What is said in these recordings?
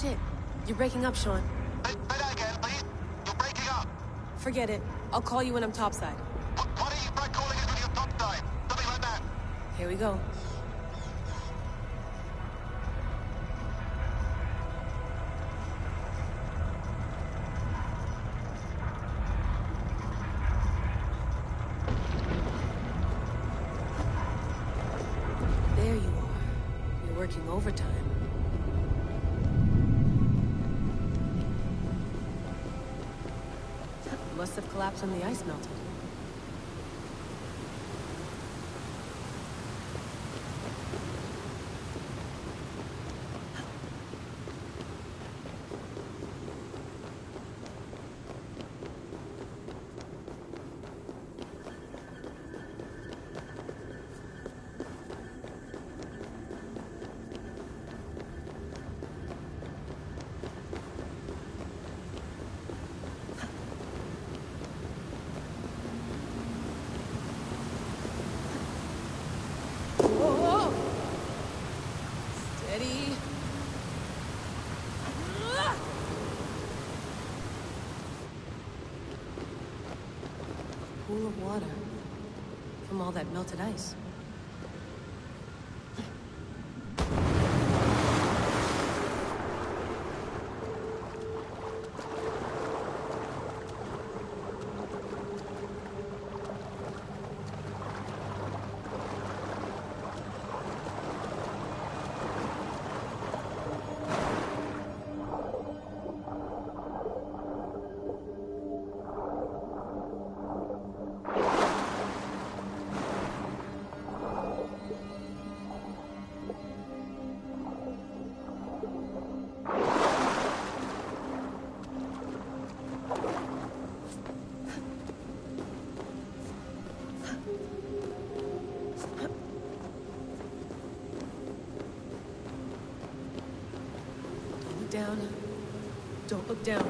Shit. You're breaking up, Sean. Say that again, please. You're breaking up. Forget it. I'll call you when I'm topside. Why don't you try calling us when you're topside? Something like that. Here we go. There you are. You're working overtime. Must have collapsed when the ice melted. Steady. A pool of water from all that melted ice. Down. Don't look down.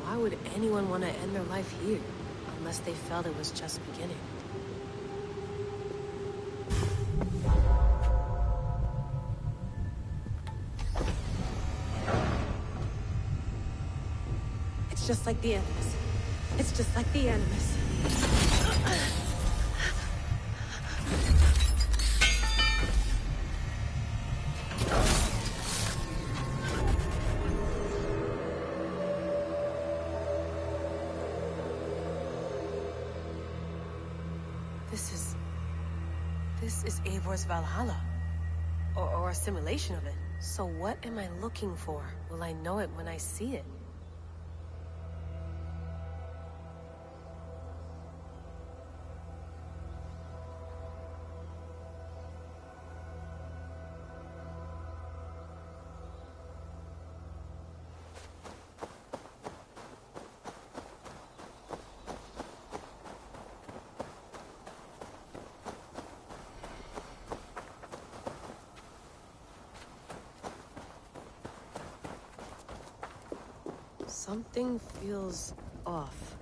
Why would anyone want to end their life here? Unless they felt it was just beginning. It's just like the Animus. It's just like the Animus. This is This is Eivor's Valhalla. Or a simulation of it. So what am I looking for? Will I know it when I see it? Something feels off.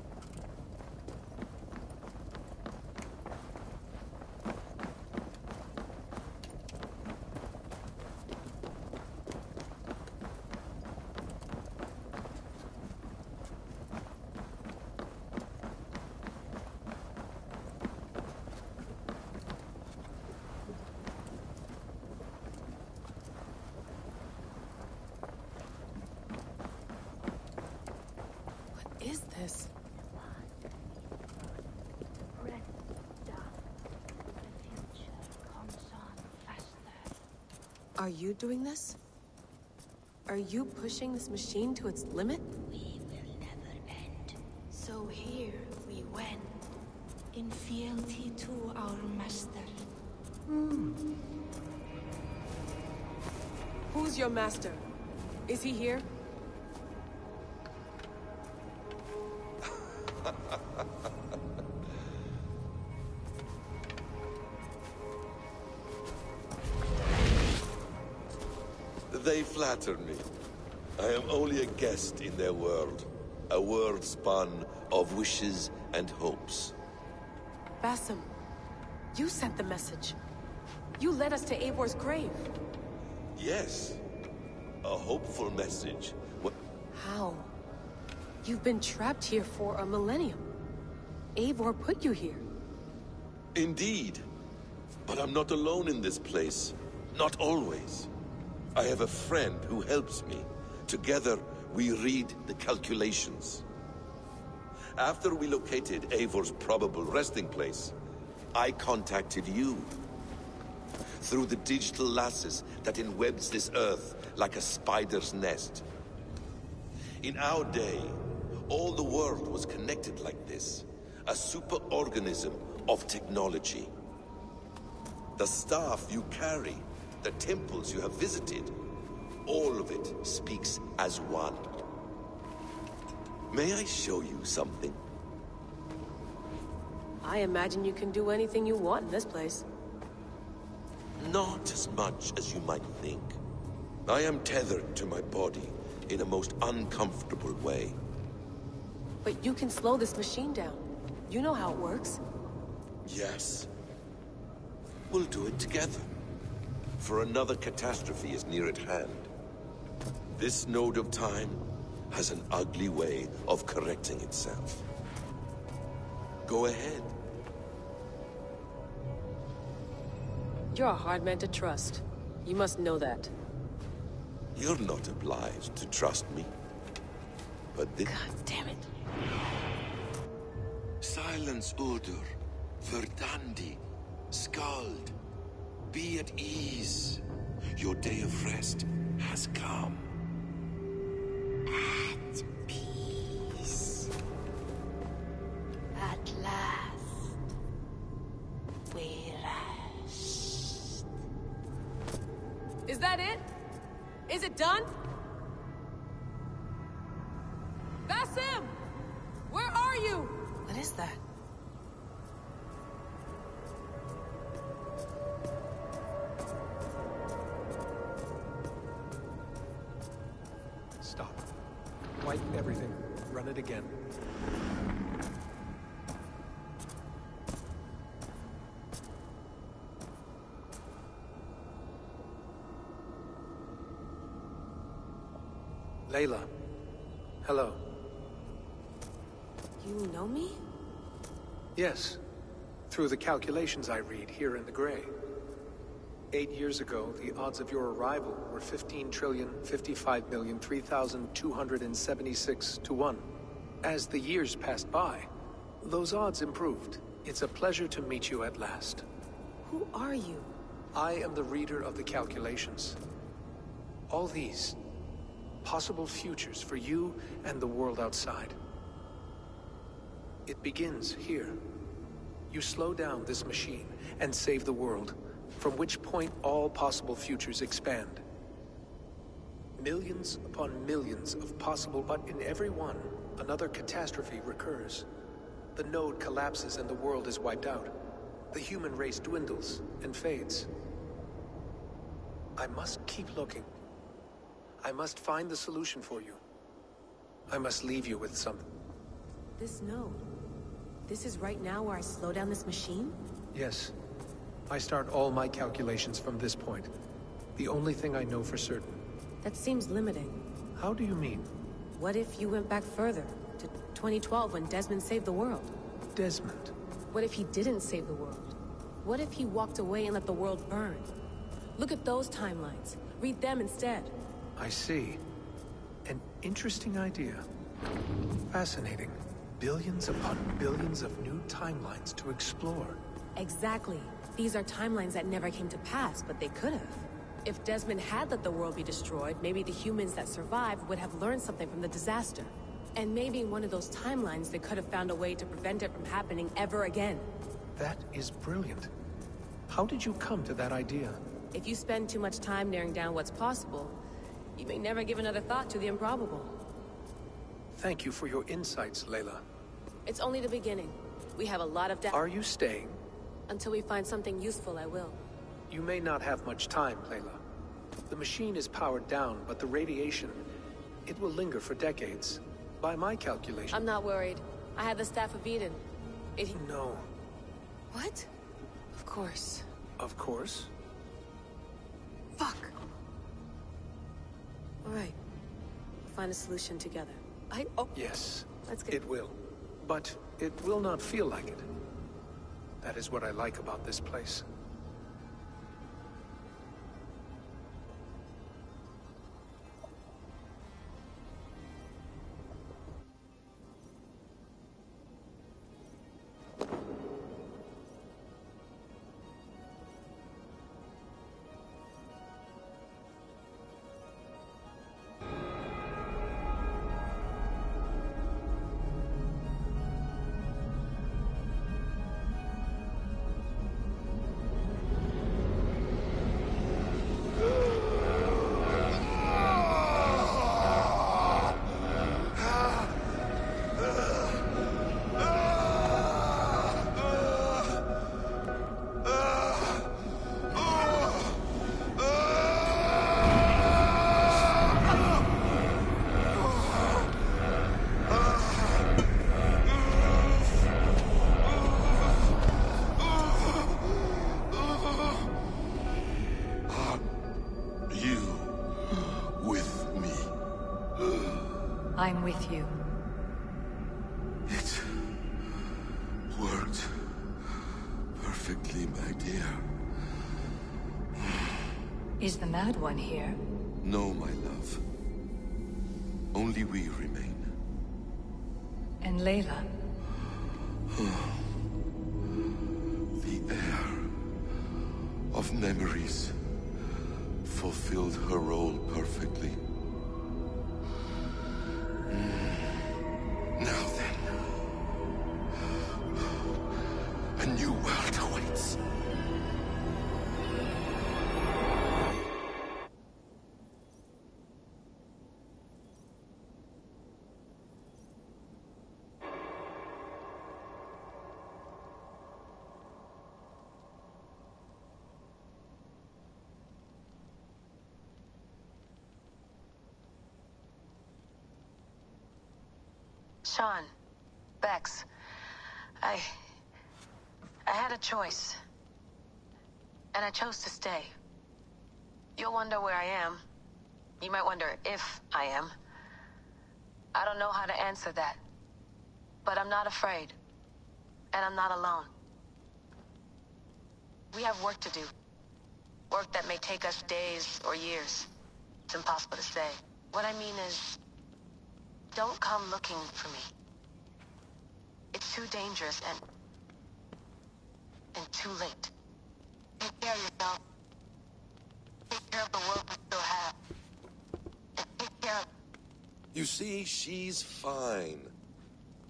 What is this? Are you doing this? Are you pushing this machine to its limit? We will never end. So here we went, in fealty to our master. Who's your master? Is he here? They flatter me. I am only a guest in their world. A world spun of wishes and hopes. Basim, you sent the message. You led us to Eivor's grave. Yes. A hopeful message. How? You've been trapped here for a millennium. Eivor put you here. Indeed. But I'm not alone in this place. Not always. I have a friend who helps me. Together, we read the calculations. After we located Eivor's probable resting place, I contacted you. Through the digital lasses that enwebs this Earth like a spider's nest. In our day, all the world was connected like this. A superorganism of technology. The staff you carry, the temples you have visited, all of it speaks as one. May I show you something? I imagine you can do anything you want in this place. Not as much as you might think. I am tethered to my body in a most uncomfortable way. But you can slow this machine down. You know how it works. Yes. We'll do it together. For another catastrophe is near at hand. This node of time has an ugly way of correcting itself. Go ahead. You're a hard man to trust. You must know that. You're not obliged to trust me. But this... God damn it. Silence, Udur. Verdandi. Skald. Be at ease. Your day of rest has come. At peace. At last, we rest. Is that it? Is it done? Basim! Where are you? What is that? Stop. Wipe everything. Run it again. Layla. Hello. You know me? Yes. Through the calculations I read here in the gray. 8 years ago, the odds of your arrival were 15,055,003,276 to 1. As the years passed by, those odds improved. It's a pleasure to meet you at last. Who are you? I am the reader of the calculations. All these possible futures for you and the world outside. It begins here. You slow down this machine and save the world, from which point all possible futures expand. Millions upon millions of possible, but in every one, another catastrophe recurs. The node collapses and the world is wiped out. The human race dwindles and fades. I must keep looking. I must find the solution for you. I must leave you with something. This node. This is right now where I slow down this machine? Yes. I start all my calculations from this point. The only thing I know for certain. That seems limiting. How do you mean? What if you went back further, to 2012 when Desmond saved the world? Desmond? What if he didn't save the world? What if he walked away and let the world burn? Look at those timelines. Read them instead. I see. An interesting idea. Fascinating. Billions upon billions of new timelines to explore. Exactly. These are timelines that never came to pass, but they could have. If Desmond had let the world be destroyed, maybe the humans that survived would have learned something from the disaster. And maybe in one of those timelines they could have found a way to prevent it from happening ever again. That is brilliant. How did you come to that idea? If you spend too much time narrowing down what's possible, you may never give another thought to the improbable. Thank you for your insights, Layla. It's only the beginning. We have a lot of Are you staying? Until we find something useful, I will. You may not have much time, Layla. The machine is powered down, but the radiation, it will linger for decades. By my calculation... I'm not worried. I have the Staff of Eden. No. What? Of course. Of course? Fuck! Alright. Find a solution together. Yes, That's good. it will. But it will not feel like it. That is what I like about this place. I'm with you. It worked perfectly, my dear. Is the Mad One here? No, my love. Only we remain. And Layla? The air of memories fulfilled her role perfectly. Now then, a new world awaits. Sean, Bex, I had a choice. And I chose to stay. You'll wonder where I am. You might wonder if I am. I don't know how to answer that. But I'm not afraid. And I'm not alone. We have work to do. Work that may take us days or years. It's impossible to say. What I mean is, don't come looking for me. It's too dangerous and too late. You see, she's fine.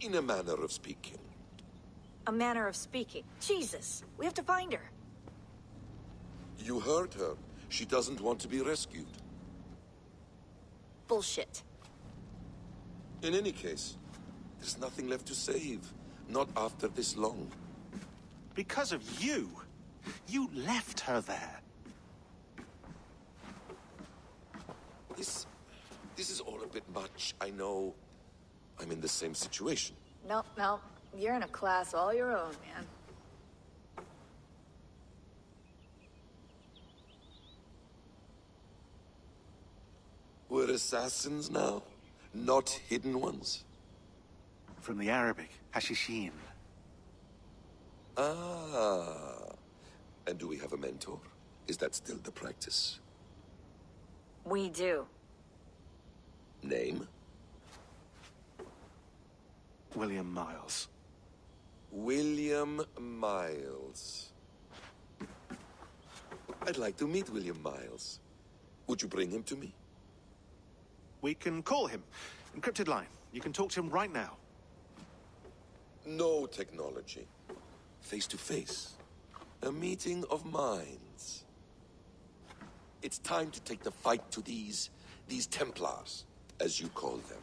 In a manner of speaking. A manner of speaking. Jesus, we have to find her. You heard her. She doesn't want to be rescued. Bullshit. In any case, there's nothing left to save. Not after this long. Because of you. You left her there. This is all a bit much, I know. I'm in the same situation. Nope, nope. You're in a class all your own, man. We're assassins now, not hidden ones. From the Arabic, Hashishin. Ah. And do we have a mentor? Is that still the practice? We do. Name? William Miles. William Miles. I'd like to meet William Miles. Would you bring him to me? We can call him. Encrypted line. You can talk to him right now. No technology. Face to face. A meeting of minds. It's time to take the fight to these Templars, as you call them.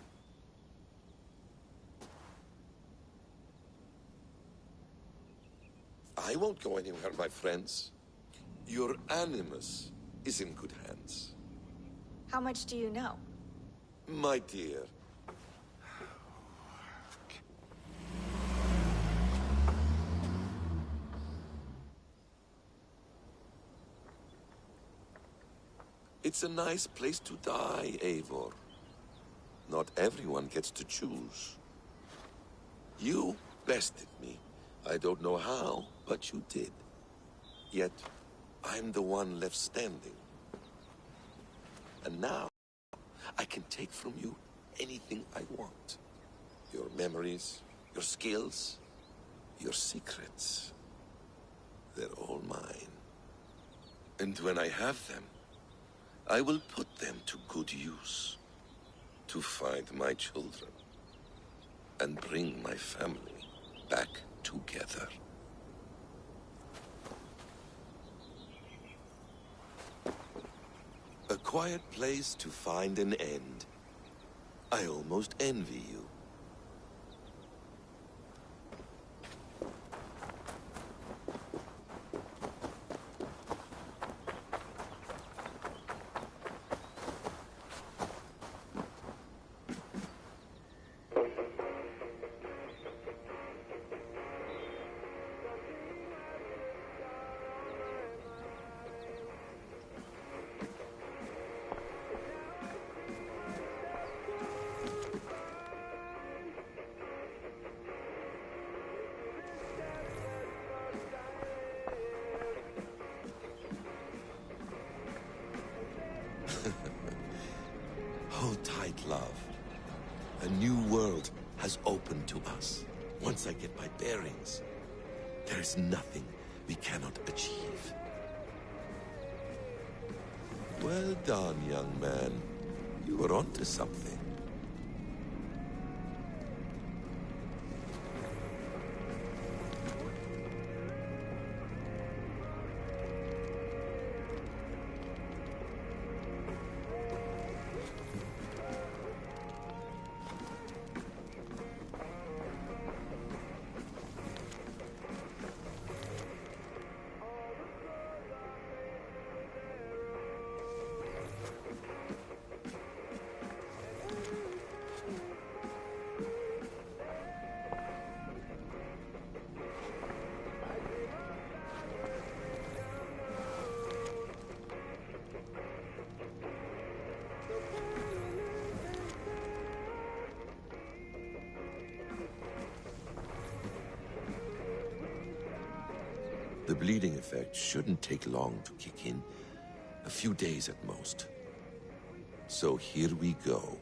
I won't go anywhere, my friends. Your animus is in good hands. How much do you know? My dear. It's a nice place to die, Eivor. Not everyone gets to choose. You bested me. I don't know how, but you did. Yet, I'm the one left standing. And now, I can take from you anything I want. Your memories, your skills, your secrets. They're all mine. And when I have them, I will put them to good use. To find my children. And bring my family back together. A quiet place to find an end. I almost envy you. Hold tight, love. A new world has opened to us. Once I get my bearings, there is nothing we cannot achieve. Well done, young man. You were onto something. The bleeding effect shouldn't take long to kick in. A few days at most. So here we go.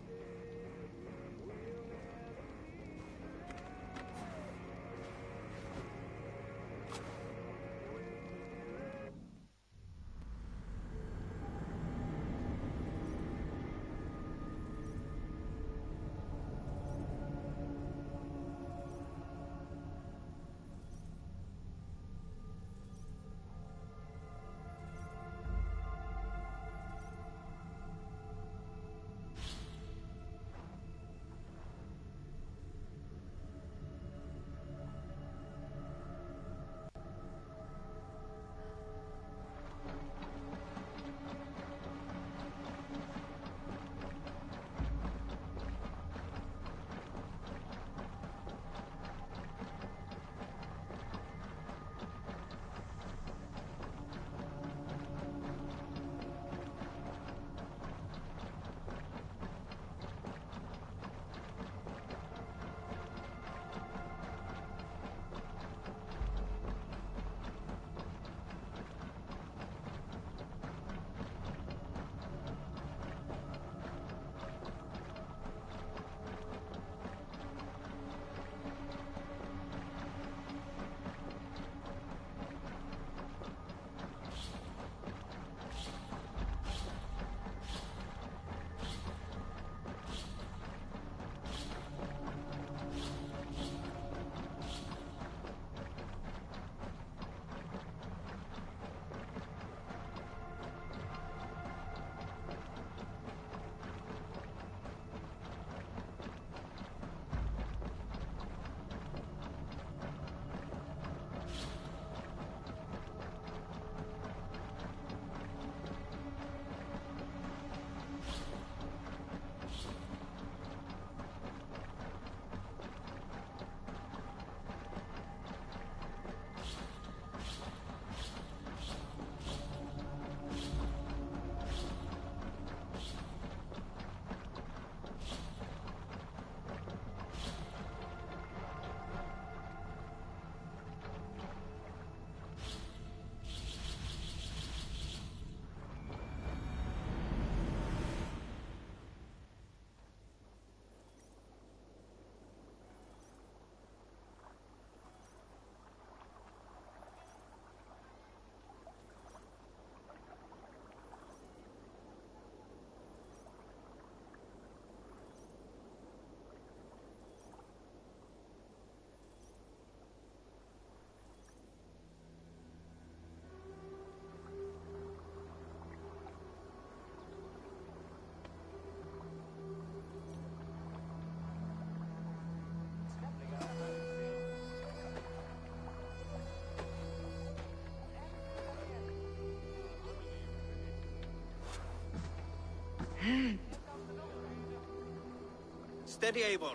Steady, Eivor.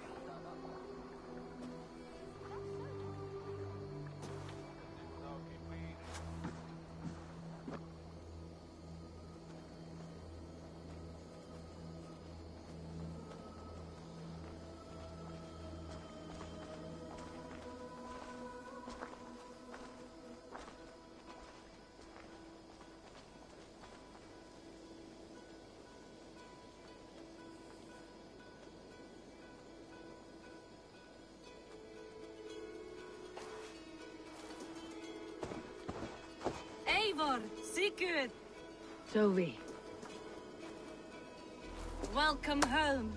Eivor, Sigurd, Toby. welcome home.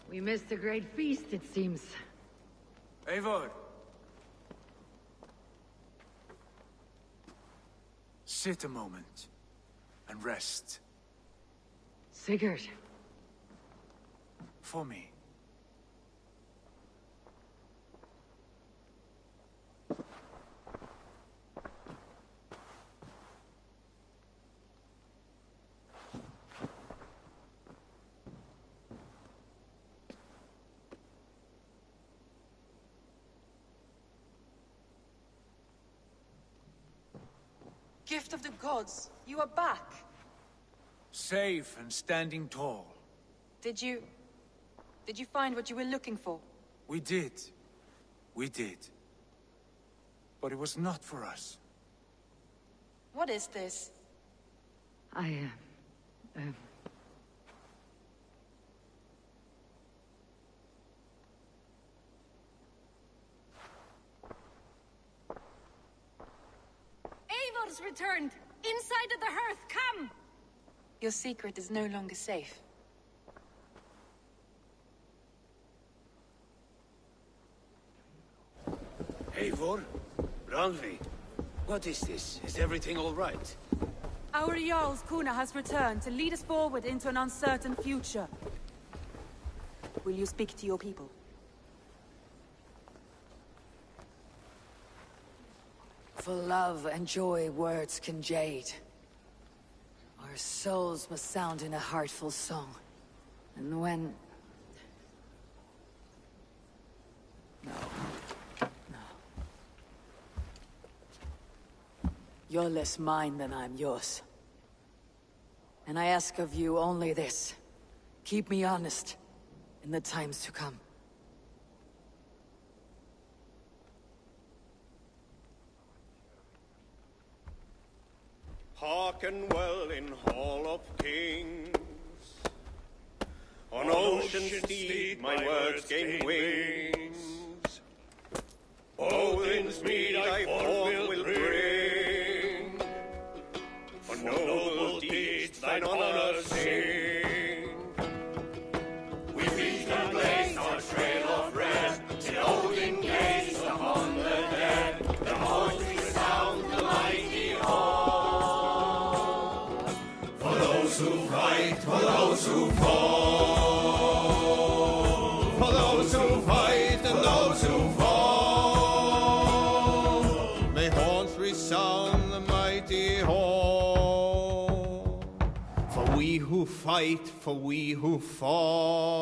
We missed a great feast, it seems. Eivor! Sit a moment and rest. Sigurd. For me. Gift of the gods, you are back. Safe and standing tall. Did you find what you were looking for? We did. We did. But it was not for us. What is this? Eivor's returned! Inside of the hearth, come! Your secret is no longer safe. Eivor? Ralvi? What is this? Is everything all right? Our Jarl's Kuna has returned to lead us forward into an uncertain future. Will you speak to your people? For love and joy, words can jade. Our souls must sound in a heartful song. And when... No. You're less mine than I'm yours. And I ask of you only this. Keep me honest in the times to come. Hearken well in Hall of Kings. On ocean steed my words gain wings. Odin's mead I forth will bring. For noble deeds thine honor sing. We beat and blaze our trail of red, till Odin gazed upon the dead. The voice resound the mighty hall. For those who fight, for those who fall. For those who fight and those who fall. May horns resound the mighty hall. For we who fight, for we who fall.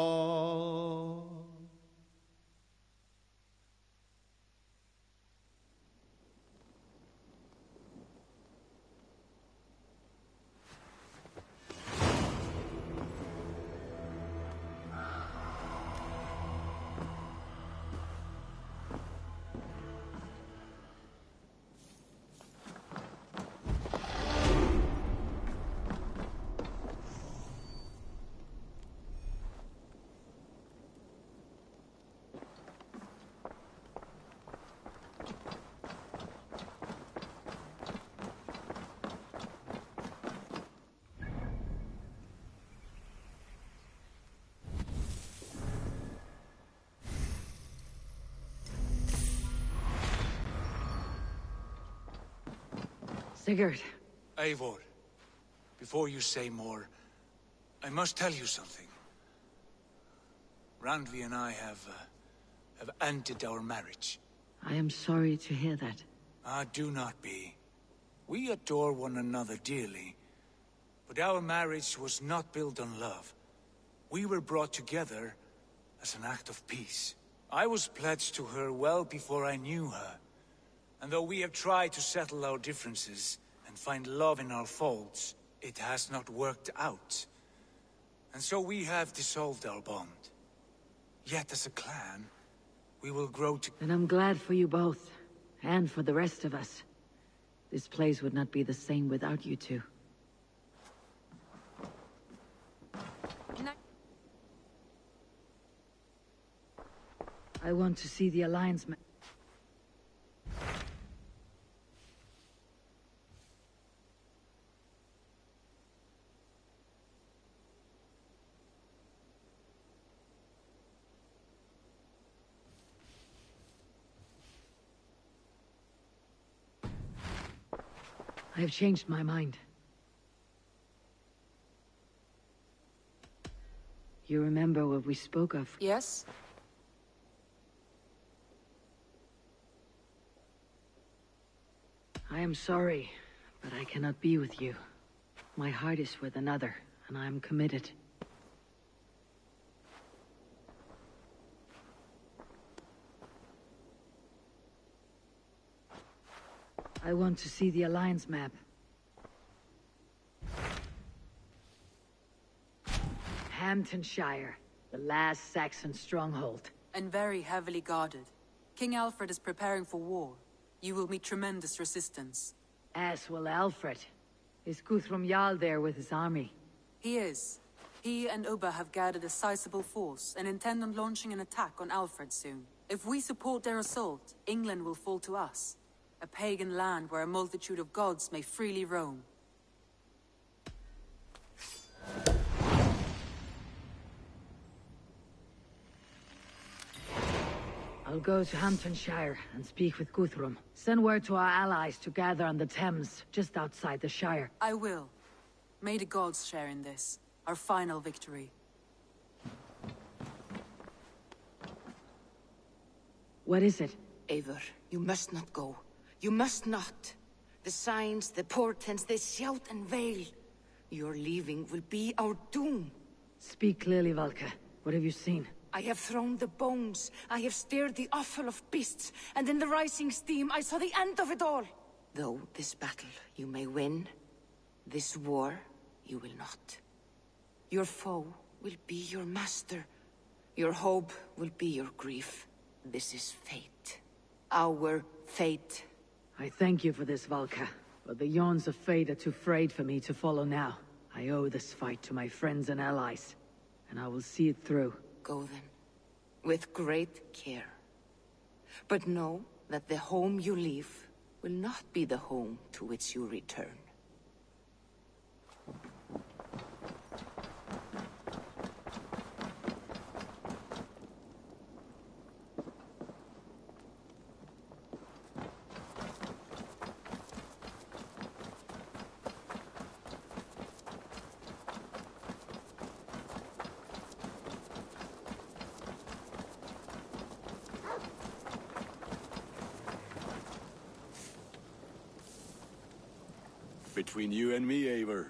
Sigurd. Eivor, before you say more, I must tell you something. Randvi and I have ended our marriage. I am sorry to hear that. Ah, do not be. We adore one another dearly, but our marriage was not built on love. We were brought together as an act of peace. I was pledged to her well before I knew her, and though we have tried to settle our differences and find love in our faults, it has not worked out. And so we have dissolved our bond. Yet as a clan, we will grow to— And I'm glad for you both, and for the rest of us. This place would not be the same without you two. I want to see the Alliance map. I have changed my mind. You remember what we spoke of? Yes? I am sorry, but I cannot be with you. My heart is with another, and I am committed. I want to see the Alliance map. Hamptonshire, the last Saxon stronghold. And very heavily guarded. King Alfred is preparing for war. You will meet tremendous resistance. As will Alfred. Is Guthrum Jarl there with his army? He is. He and Ubba have gathered a sizable force and intend on launching an attack on Alfred soon. If we support their assault, England will fall to us. A pagan land where a multitude of gods may freely roam. I'll go to Hamptonshire and speak with Guthrum. Send word to our allies to gather on the Thames, just outside the Shire. I will. May the gods share in this, our final victory. What is it? Eivor, you must not go. You must not. The signs, the portents, they shout and wail. Your leaving will be our doom. Speak clearly, Valka. What have you seen? I have thrown the bones. I have stirred the offal of beasts. And in the rising steam, I saw the end of it all. Though this battle you may win, this war you will not. Your foe will be your master. Your hope will be your grief. This is fate. Our fate. I thank you for this, Valka. But the yawns of fate are too frayed for me to follow now. I owe this fight to my friends and allies. And I will see it through. Go then, with great care. But know that the home you leave will not be the home to which you return. Between you and me, Eivor,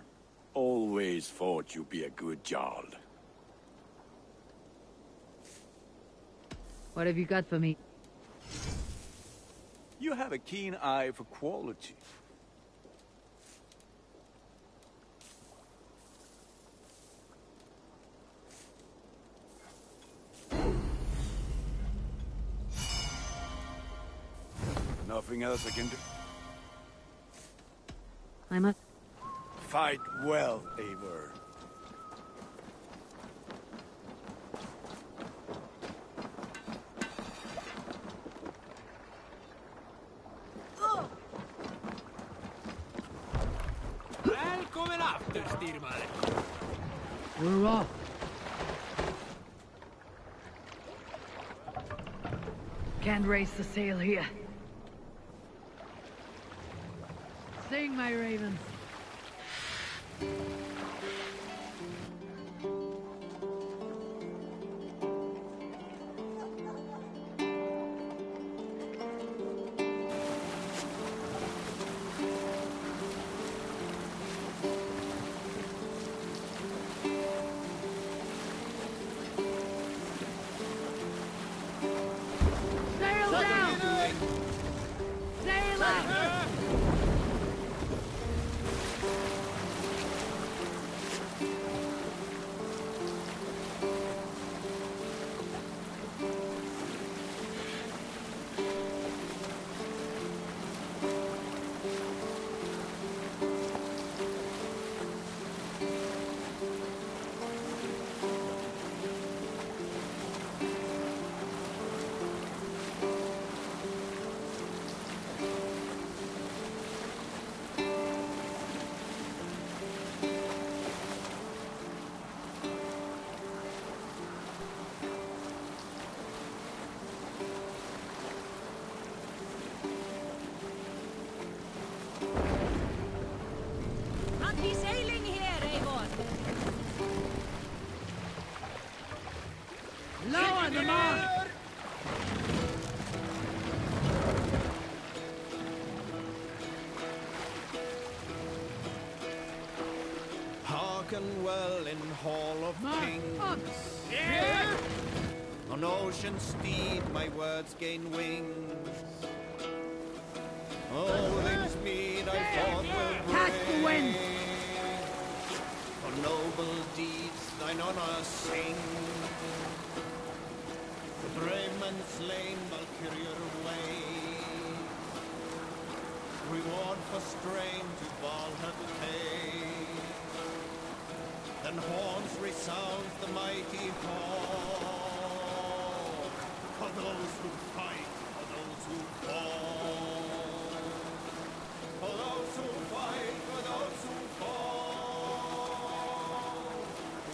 always thought you'd be a good Jarl. What have you got for me? You have a keen eye for quality. Nothing else I can do. I must... Fight well, Eivor. Välkommen efter, styrmare! We're off. Can't raise the sail here. Sing sing, my ravens. Sail down! Sail out! Not be sailing here, Eivor! Lower the mark! Hearken well in Hall of Kings. On ocean steed my words gain wings. Odin's mead I fought will bring. Catch the wind! For noble deeds thine honor sing. The brave men slain Valkyrie way. Reward for strain to Valhalla pay. Then horns resound the mighty hall. For those who fight, for those who fall. For those who fight, for those who fall.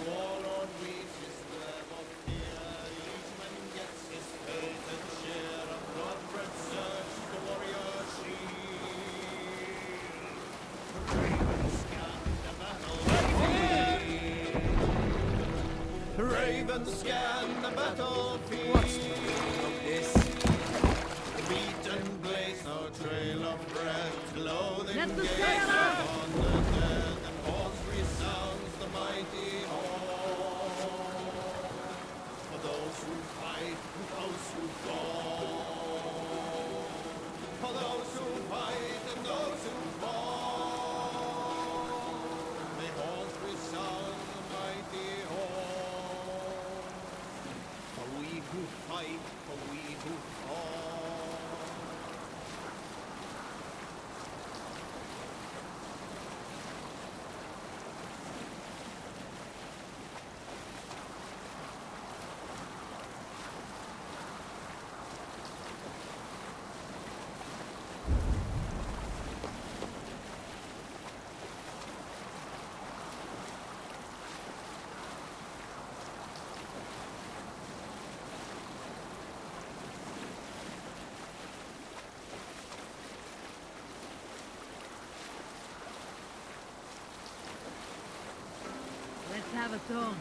Warlord weaves his web of fear. Each man gets his fated share of blood-red surge, the warrior shield. Ravens scan the battlefield. Ravens scan the battlefield. What's this? Beaten blaze, no trail of red, clothing Let the gaze sail out! upon the dead, and horns resounds the mighty horn. For those who fight, for those who fall. For those who fight and those who fall. May horns resound the mighty horn. For we who fight, for we who fall. Let's have a song.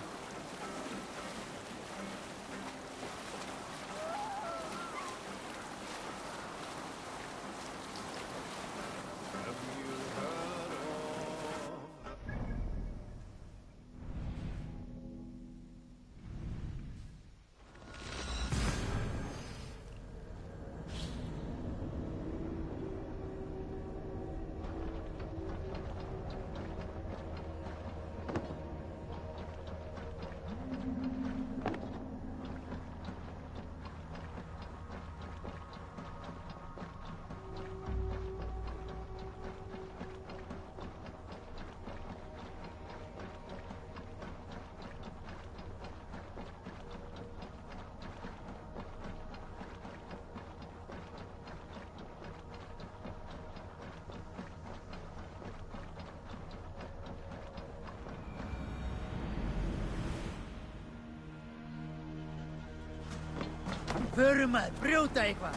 Förum að brjóta eitthvað.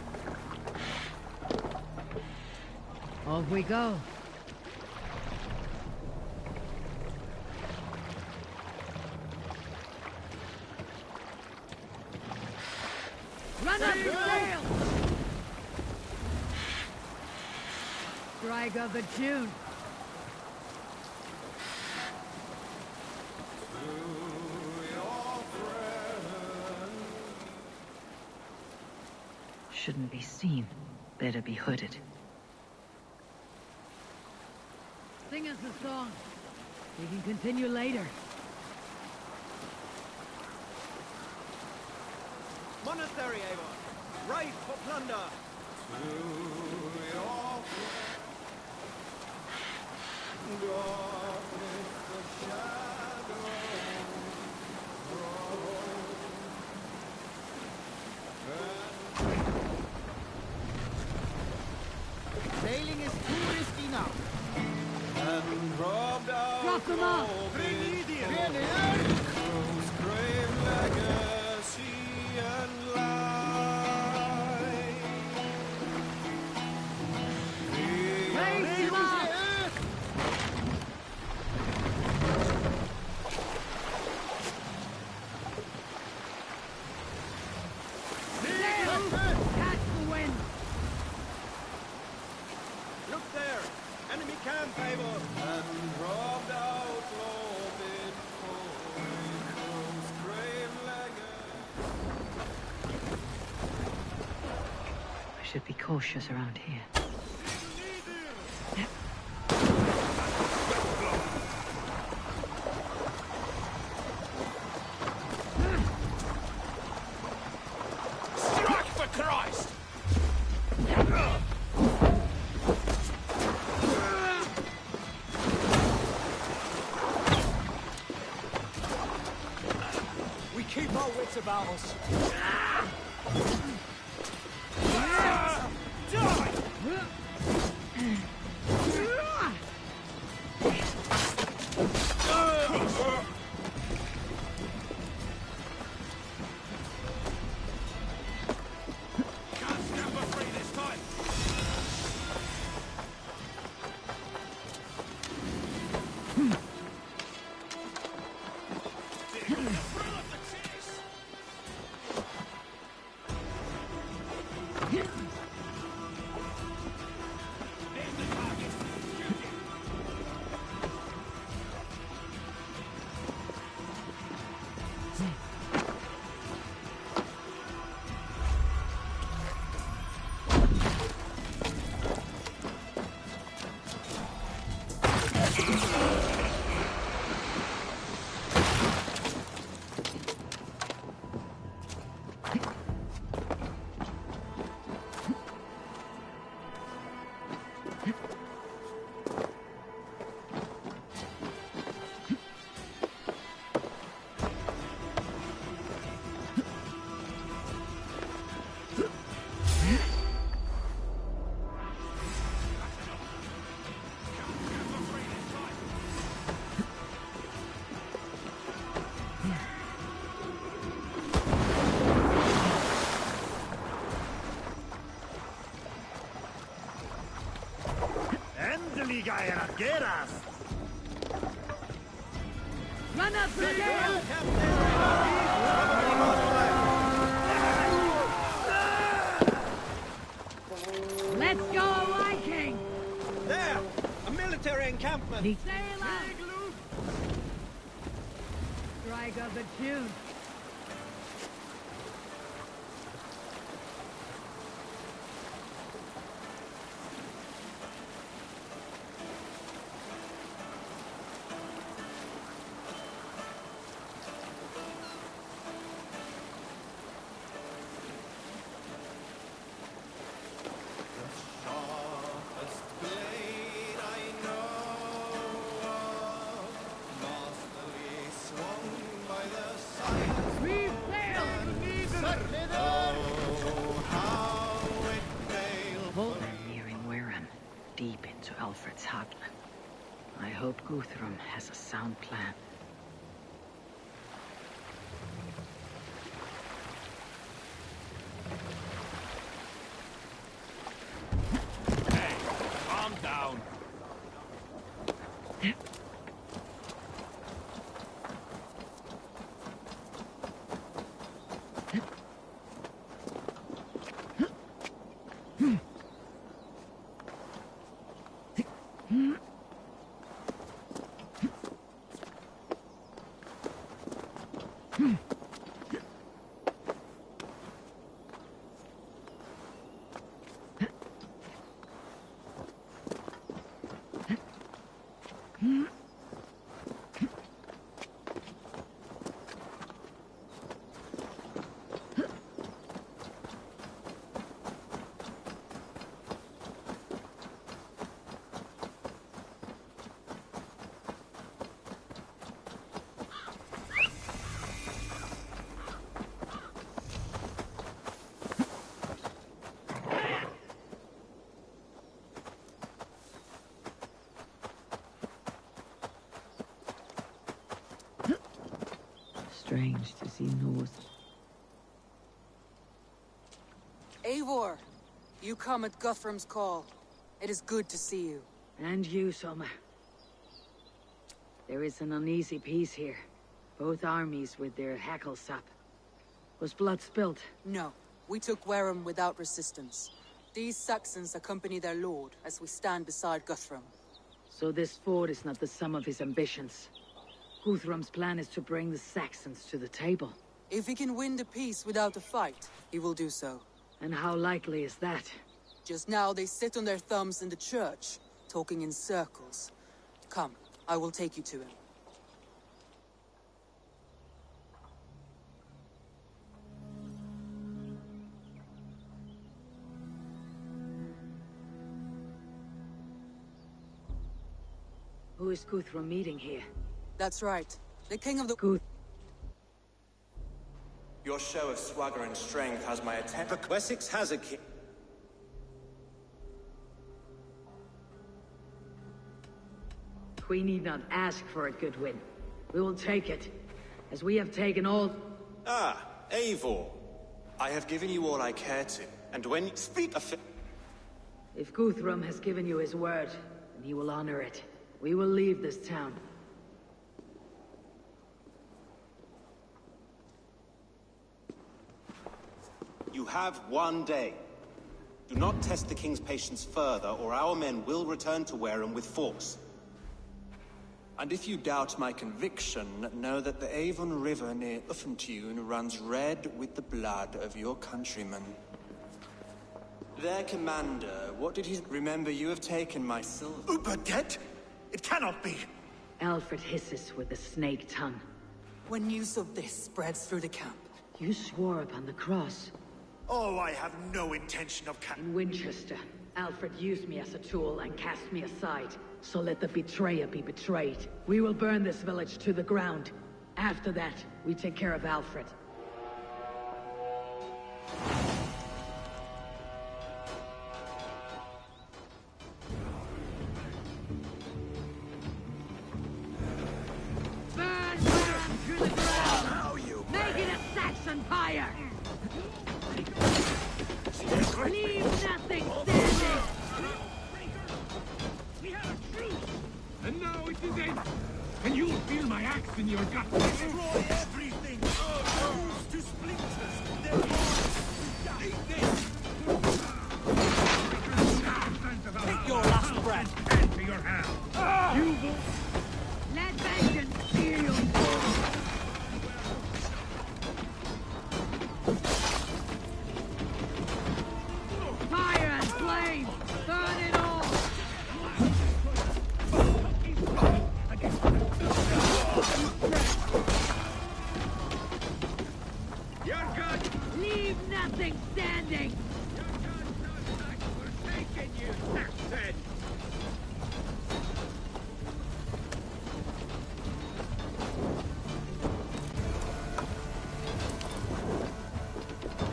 Off we go. Run up the sail! Strike up a tune. Shouldn't be seen. Better be hooded. Sing us a song. We can continue later. Monastery, Eivor! Right for plunder! Sailing is too risky now. And robbed out Drop them off! Whose grave legacy and life Raise him up! Catch the wind! Look there! Enemy camp, Eivor! And robbed out Lord whose grave legacy. I should be cautious around here. Strike for Christ! We keep our wits about us. Can't stand for free this time! Endlich ein Geras! Run up the sail! Let's go, Viking! There! A military encampment! Sail out! Strike up a tune. Sharpest blade I know of, masterly swung by the side. Reef sail! Oh, how it failed. I'm nearing Wareham, deep into Alfred's heartland. I hope Guthrum has a sound plan. Hey, calm down. Strange to see Norse. Eivor, you come at Guthrum's call. It is good to see you. And you, Soma. There is an uneasy peace here. Both armies with their hackles up. Was blood spilled? No. We took Wareham without resistance. These Saxons accompany their lord as we stand beside Guthrum. So this fort is not the sum of his ambitions. Guthrum's plan is to bring the Saxons to the table. If he can win the peace without a fight, he will do so. And how likely is that? Just now they sit on their thumbs in the church, talking in circles. Come, I will take you to him. Who is Guthrum meeting here? That's right. The king of the... Your show of swagger and strength has my attention. Wessex has a king. We need not ask for it, Goodwin. We will take it, as we have taken all... Ah, Eivor. I have given you all I care to, and when you speak of... If Guthrum has given you his word, then he will honor it. We will leave this town. You have one day. Do not test the king's patience further, or our men will return to Wareham with force. And if you doubt my conviction, know that the Avon River near Uffentune runs red with the blood of your countrymen. Their commander, what did he... Remember, you have taken my silver... Uber dead? It cannot be! Alfred hisses with a snake tongue. When news of this spreads through the camp... You swore upon the cross. Oh, I have no intention of In Winchester, Alfred used me as a tool and cast me aside. So let the betrayer be betrayed. We will burn this village to the ground. After that, we take care of Alfred. Burn Wareham to the ground! Make it a Saxon pyre! Leave nothing standing! We have a truce! And now it is end! And you'll feel my axe in your gut! Destroy everything! Bruise to splinters! Their lords! Eat this! Take your last breath! Hand to your hand! You will... Let vengeance steal your soul! Fire and flame! Burn it all! Your God! Leave nothing standing! Your God's not like forsaken you, Saxon!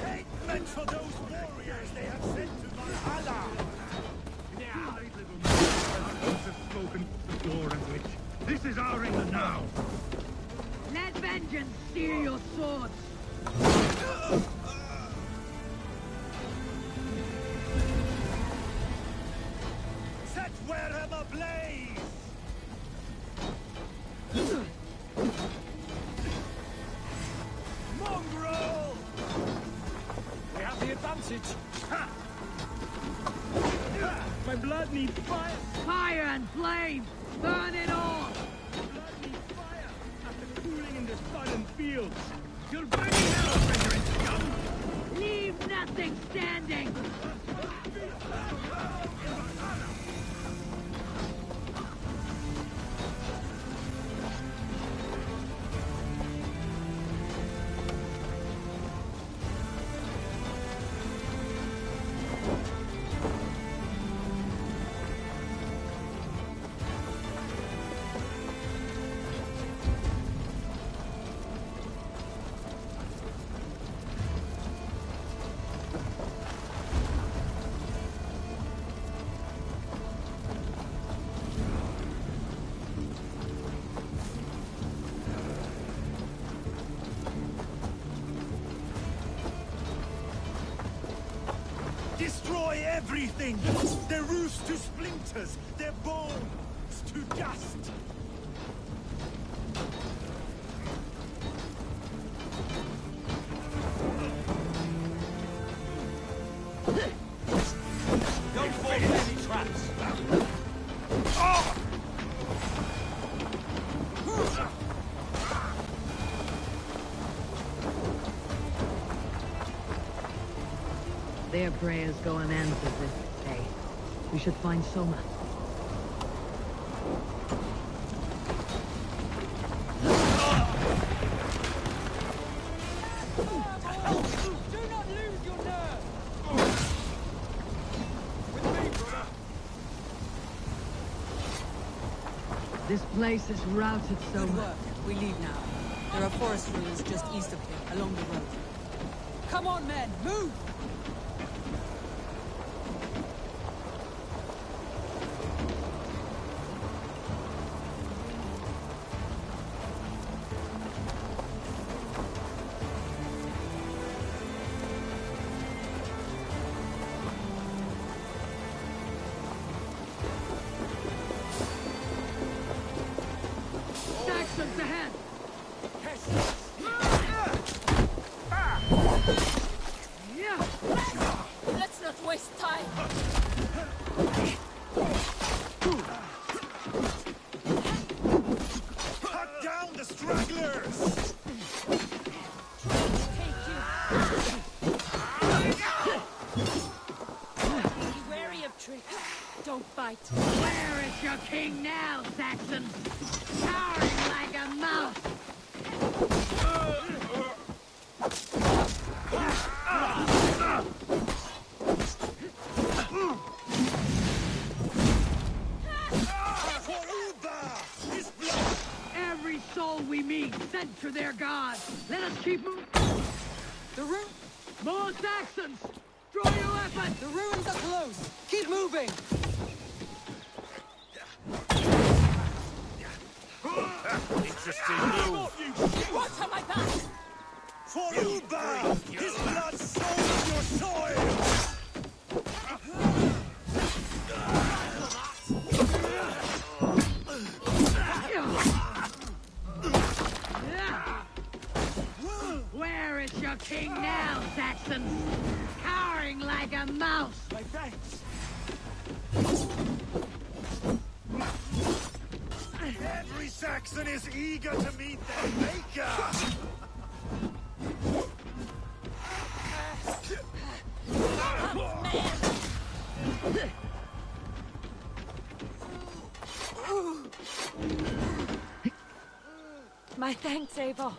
Hatred for those warriors they have sent to Valhalla! Now, little man, have spoken before and which. This is our England now! Let vengeance steal your swords! Set Wareham ablaze! Mongrel! We have the advantage! Ha! My blood needs fire! Fire and flame! Burn it all! Blood needs fire! After cooling in the sun and fields! everything! Their roofs to splinters, their bones to dust! Don't fall into any traps! Their prayers go unanswered this day. We should find Soma. Do not lose your nerve! With me, brother! This place is routed, Good Soma. work. We leave now. There are forest ruins just east of here, along the road. Come on, men! Move! Saxons ahead! Let's not waste time. Cut down the stragglers! Be wary of tricks. Don't bite. Where is your king now, Saxons? Cowering like a mouse! Every soul we meet sent to their god. Let us keep moving. The ruins! More Saxons! Draw your weapons! The ruins are close! Keep moving! Interesting move! Watch on my back! For Uba! His blood sold your soil! Where is your king now, Saxons? Cowering like a mouse! My thanks! Every Saxon is eager to meet their maker! My thanks, Eivor.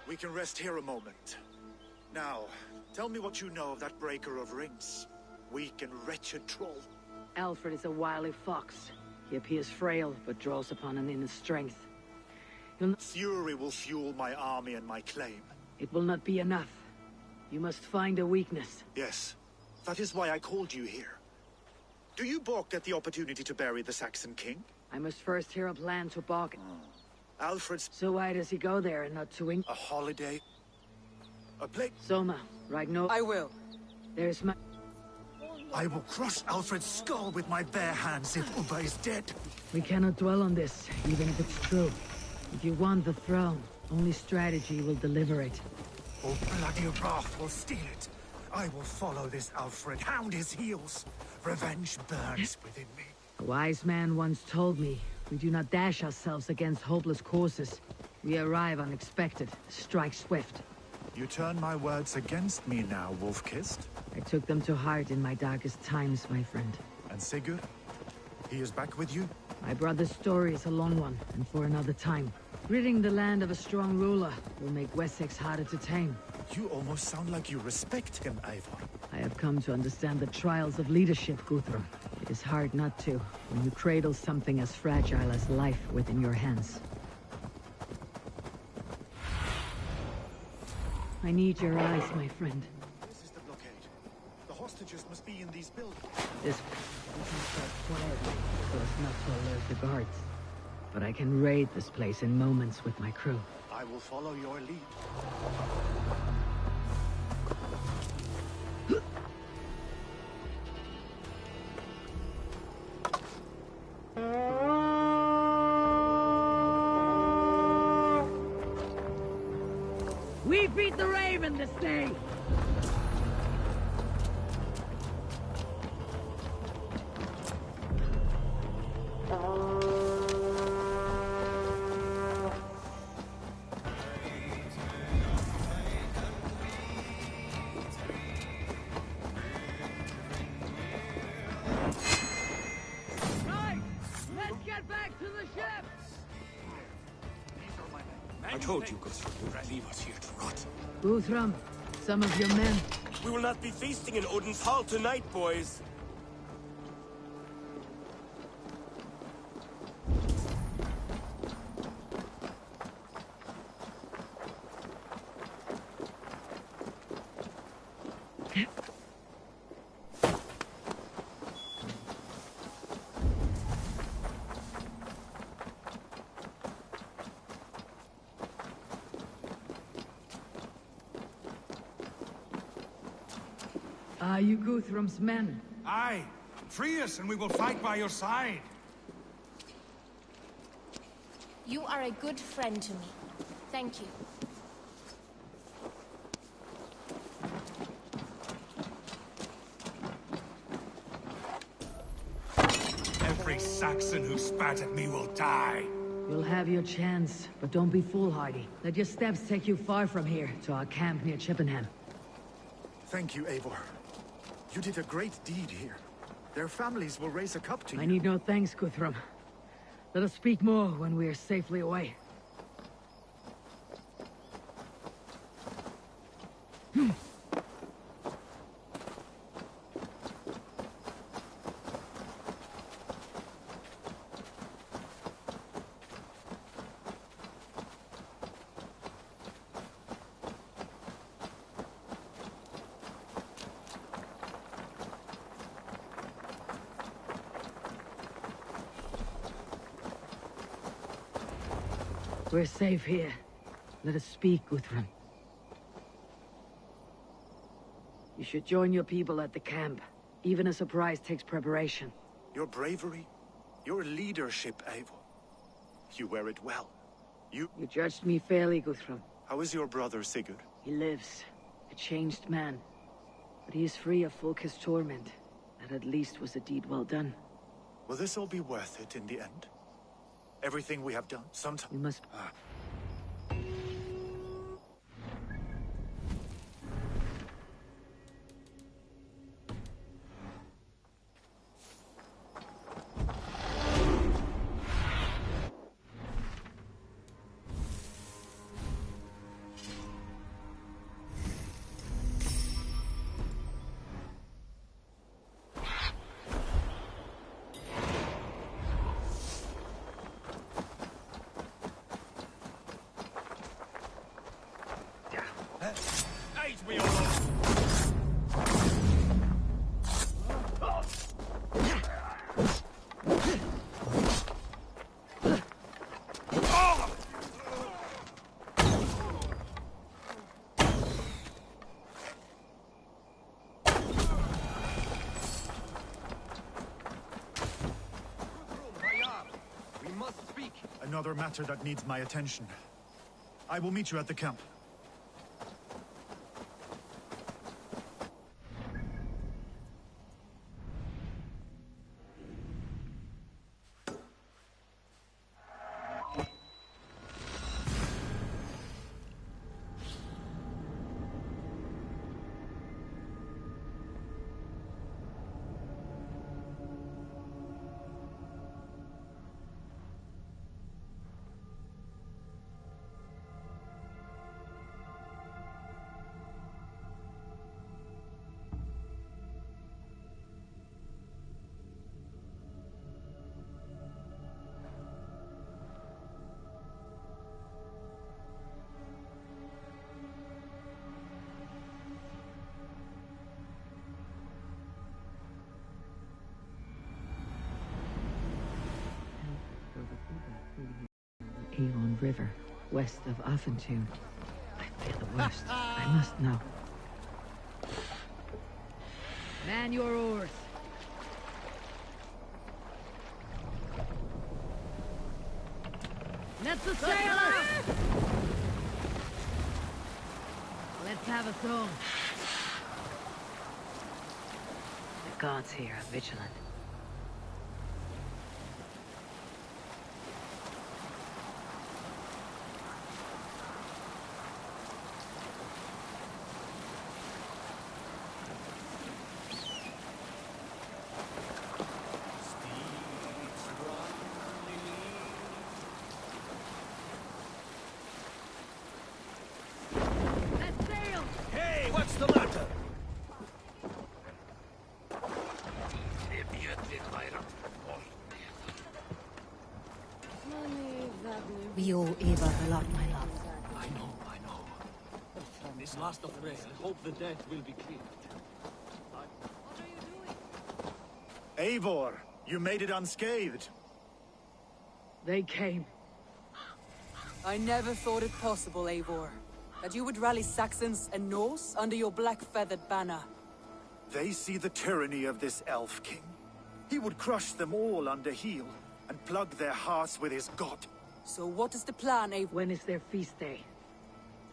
We can rest here a moment. Now, tell me what you know of that breaker of rings. Weak and wretched troll. Alfred is a wily fox. He appears frail, but draws upon an inner strength. Fury will fuel my army and my claim. It will not be enough. You must find a weakness. Yes, that is why I called you here. Do you balk at the opportunity to bury the Saxon king? I must first hear a plan to bargain. Alfred's... So why does he go there and not to England? A holiday? A play... Soma, right no... I will. There's my... I will crush Alfred's skull with my bare hands if Uba is dead. We cannot dwell on this, even if it's true. If you want the throne, only strategy will deliver it. Or bloody wrath will steal it. I will follow this Alfred, hound his heels. Revenge burns within me. A wise man once told me, we do not dash ourselves against hopeless courses. We arrive unexpected, strike swift. You turn my words against me now, Wolf-Kissed. I took them to heart in my darkest times, my friend. And Sigurd? He is back with you? My brother's story is a long one, and for another time. Ridding the land of a strong ruler will make Wessex harder to tame. You almost sound like you respect him, Eivor. I have come to understand the trials of leadership, Guthrum. It is hard not to, when you cradle something as fragile as life within your hands. I need your eyes, my friend. This is the blockade. The hostages must be in these buildings. This isn't quite quietly, so as not to alert the guards. But I can raid this place in moments with my crew. I will follow your lead. We beat the Raven this day! Right! Let's get back to the ship! I told you, Guthrum, you would leave us here to rot. Guthrum, some of your men. We will not be feasting in Odin's hall tonight, boys. Are you Guthrum's men? Aye. Free us and we will fight by your side. You are a good friend to me. Thank you. Every Saxon who spat at me will die. You'll have your chance, but don't be foolhardy. Let your steps take you far from here, to our camp near Chippenham. Thank you, Eivor. You did a great deed here. Their families will raise a cup to you. I need no thanks, Guthrum. Let us speak more when we are safely away. We're safe here. Let us speak, Guthrum. You should join your people at the camp. Even a surprise takes preparation. Your bravery, your leadership, Eivor. You wear it well. You judged me fairly, Guthrum. How is your brother, Sigurd? He lives. A changed man. But he is free of Fulke's torment. That at least was a deed well done. Will this all be worth it in the end? Everything we have done, sometimes... We must... Another matter that needs my attention. I will meet you at the camp. river, west of Offentune. I fear the worst. I must know. Man your oars. Let the sail out! Let's have a song. The gods here are vigilant. We owe Eva a lot, my love. I know. This last of rain, I hope the debt will be cleared. Eivor, you made it unscathed. They came. I never thought it possible, Eivor. That you would rally Saxons and Norse under your black-feathered banner. They see the tyranny of this elf king. He would crush them all under heel and plug their hearts with his god. So what is the plan, Eivor? When is their feast day?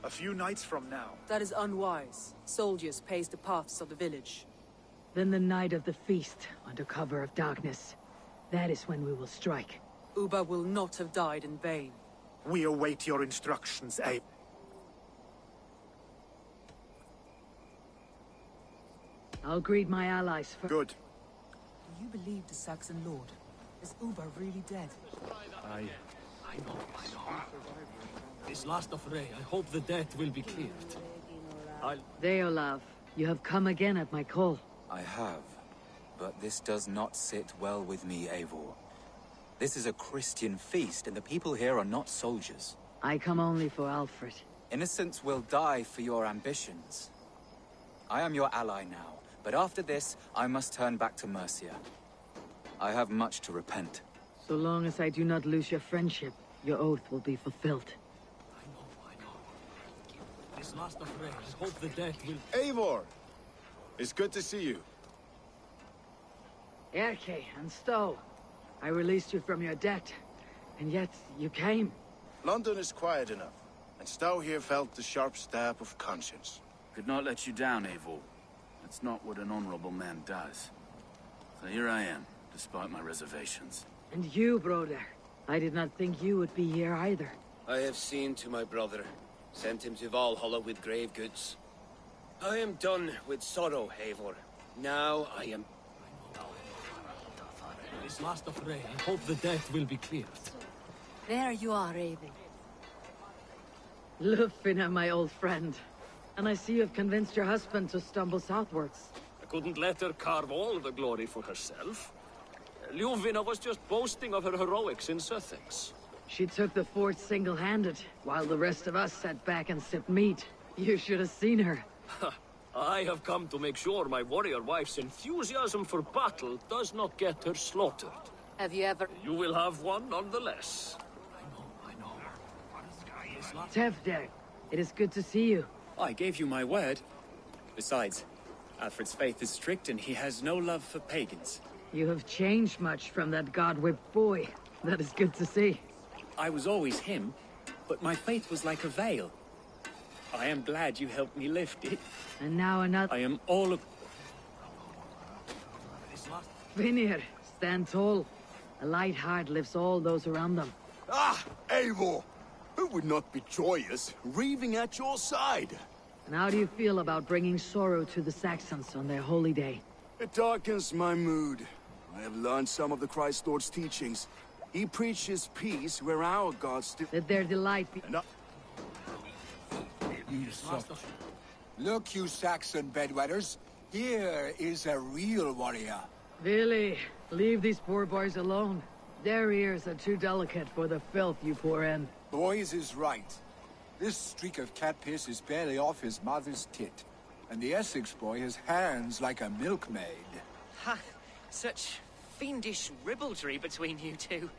A few nights from now. That is unwise. Soldiers pace the paths of the village. Then the night of the feast, under cover of darkness. That is when we will strike. Uba will not have died in vain. We await your instructions, Eivor. I'll greet my allies first. Good. Do you believe the Saxon lord? Is Uba really dead? I know. This last of Rey, I hope the debt will be cleared. Deolav, you have come again at my call. I have, but this does not sit well with me, Eivor. This is a Christian feast, and the people here are not soldiers. I come only for Alfred. Innocents will die for your ambitions. I am your ally now, but after this, I must turn back to Mercia. I have much to repent. So long as I do not lose your friendship, your oath will be fulfilled. I know. This last of Rey, I hope the debt will... Eivor! It's good to see you. Erke and Stowe, I released you from your debt, and yet you came. London is quiet enough, and Stowe here felt the sharp stab of conscience. Could not let you down, Eivor. That's not what an honorable man does. So here I am, despite my reservations. And you, brother. I did not think you would be here either. I have seen to my brother, sent him to Valhalla with grave goods. I am done with sorrow, Eivor. Now I am... This last of Rey, I hope the debt will be cleared. There you are, Raven. Lufina, my old friend. And I see you have convinced your husband to stumble southwards. I couldn't let her carve all the glory for herself. Ljuvina was just boasting of her heroics in Sussex. She took the fort single-handed, while the rest of us sat back and sipped meat. You should have seen her. I have come to make sure my warrior wife's enthusiasm for battle does not get her slaughtered. Have you ever... You will have one nonetheless. I know. Tevder, it is good to see you. I gave you my word. Besides, Alfred's faith is strict and he has no love for pagans. You have changed much from that god-whipped boy. That is good to see. I was always him, but my faith was like a veil. I am glad you helped me lift it. And now another... I am all... Vinir, stand tall. A light heart lifts all those around them. Ah, Eivor! Who would not be joyous, raving at your side? And how do you feel about bringing sorrow to the Saxons on their holy day? It darkens my mood. I have learned some of the Christ Lord's teachings. He preaches peace where our gods still... Let their delight be... Look, you Saxon bedwetters. Here is a real warrior. Billy, leave these poor boys alone. Their ears are too delicate for the filth you pour in. Boys is right. This streak of cat piss is barely off his mother's tit. And the Essex boy has hands like a milkmaid. Ha! Such fiendish ribaldry between you two.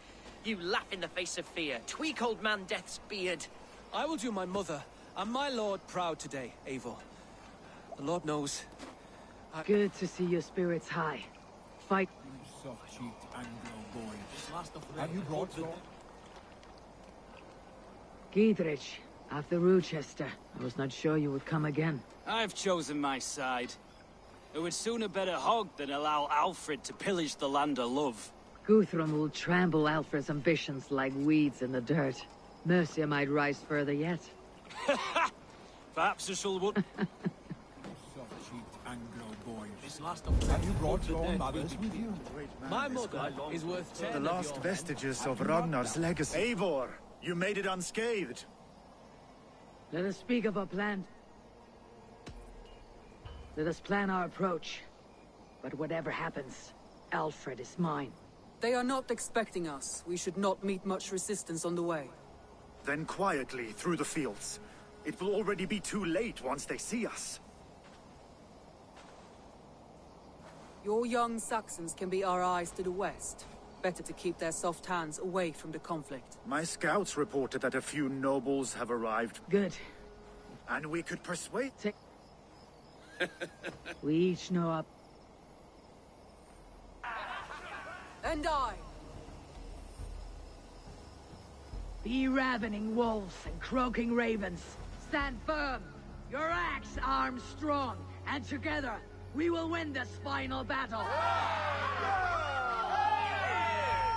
You laugh in the face of fear. Tweak old man Death's beard. I will do my mother and my lord proud today, Eivor. The Lord knows. Good to see your spirits high. Fight. You soft-cheeked Anglo boy. Have you brought the... Giedrich, after Rochester. I was not sure you would come again. I've chosen my side. It would sooner bet a hog than allow Alfred to pillage the land of love. Guthrum will trample Alfred's ambitions like weeds in the dirt. Mercia might rise further yet. Perhaps Usul would... Soft-cheeked Anglo boy. This last of... Have you brought your mothers with you? My mother is worth 10 The last vestiges of Ragnar's legacy. Eivor, you made it unscathed. Let us speak of our plan. Let us plan our approach. But whatever happens, Alfred is mine. They are not expecting us. We should not meet much resistance on the way. Then quietly through the fields. It will already be too late once they see us. Your young Saxons can be our eyes to the west. Better to keep their soft hands away from the conflict. My scouts reported that a few nobles have arrived. Good. And we could persuade... We each know our... And I! Be ravening wolves and croaking ravens. Stand firm. Your axe arms strong. And together, we will win this final battle.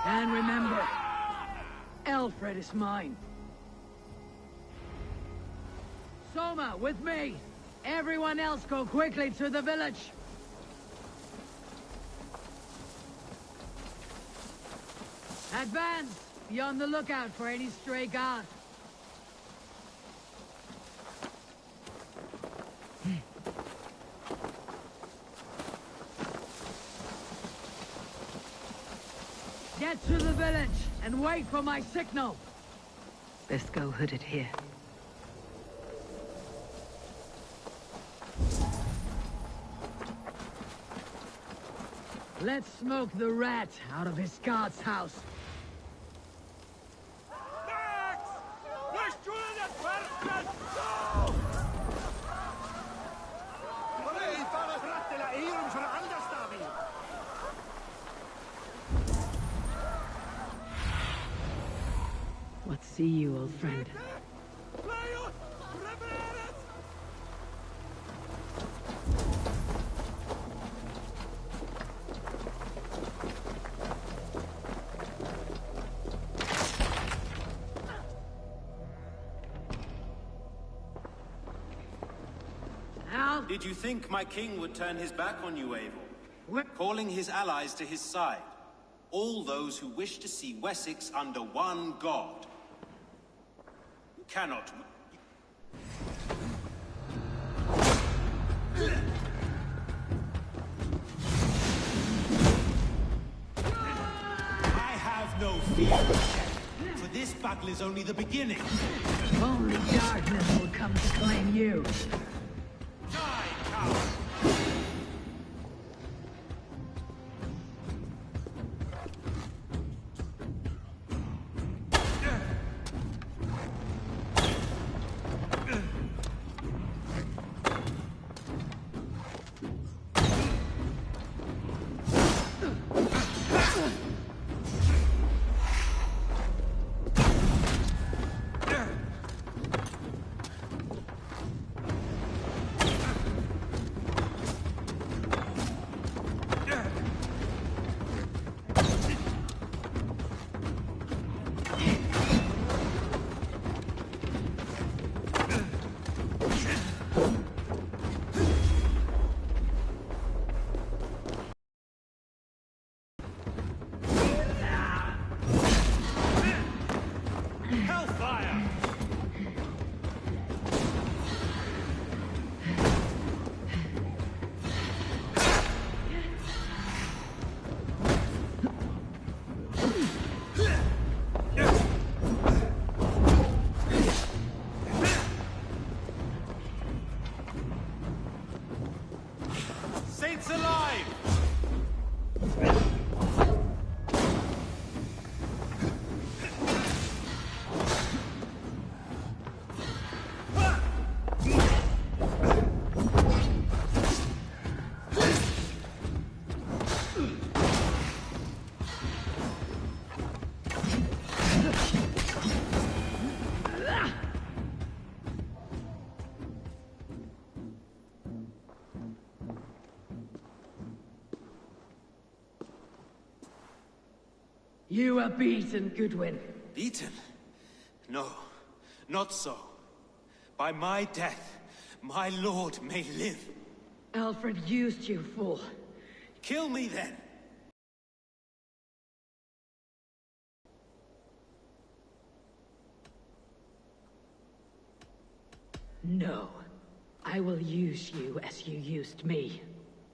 And remember, Alfred is mine. Soma, with me. Everyone else go quickly to the village. Advance! Be on the lookout for any stray guards. Get to the village and wait for my signal. Best go hooded here. Let's smoke the rat out of his guard's house. What see you, old friend? Did you think my king would turn his back on you, Eivor? Calling his allies to his side. All those who wish to see Wessex under one god. You cannot... I have no fear, for this battle is only the beginning. Only darkness will come to claim you. Saints alive! You are beaten, Goodwin. Beaten? No, not so. By my death, my lord may live. Alfred used you, fool. Kill me then! No. I will use you as you used me.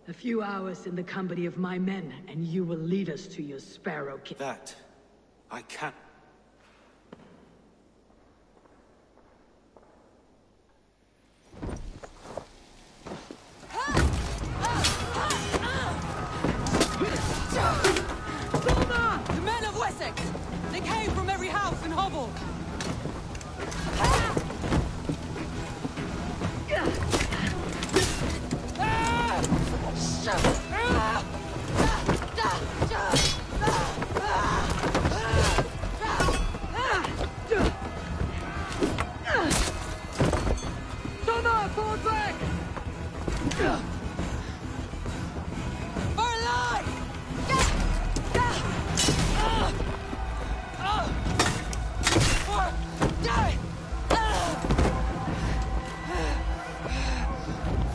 A few hours in the company of my men, and you will lead us to your Sparrow King. That I can't. The men of Wessex! They came from every house and hovel!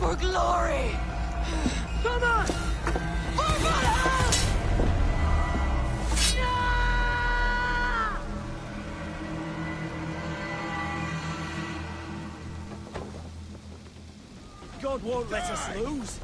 For glory! Come on! For Valhalla! God won't let us lose.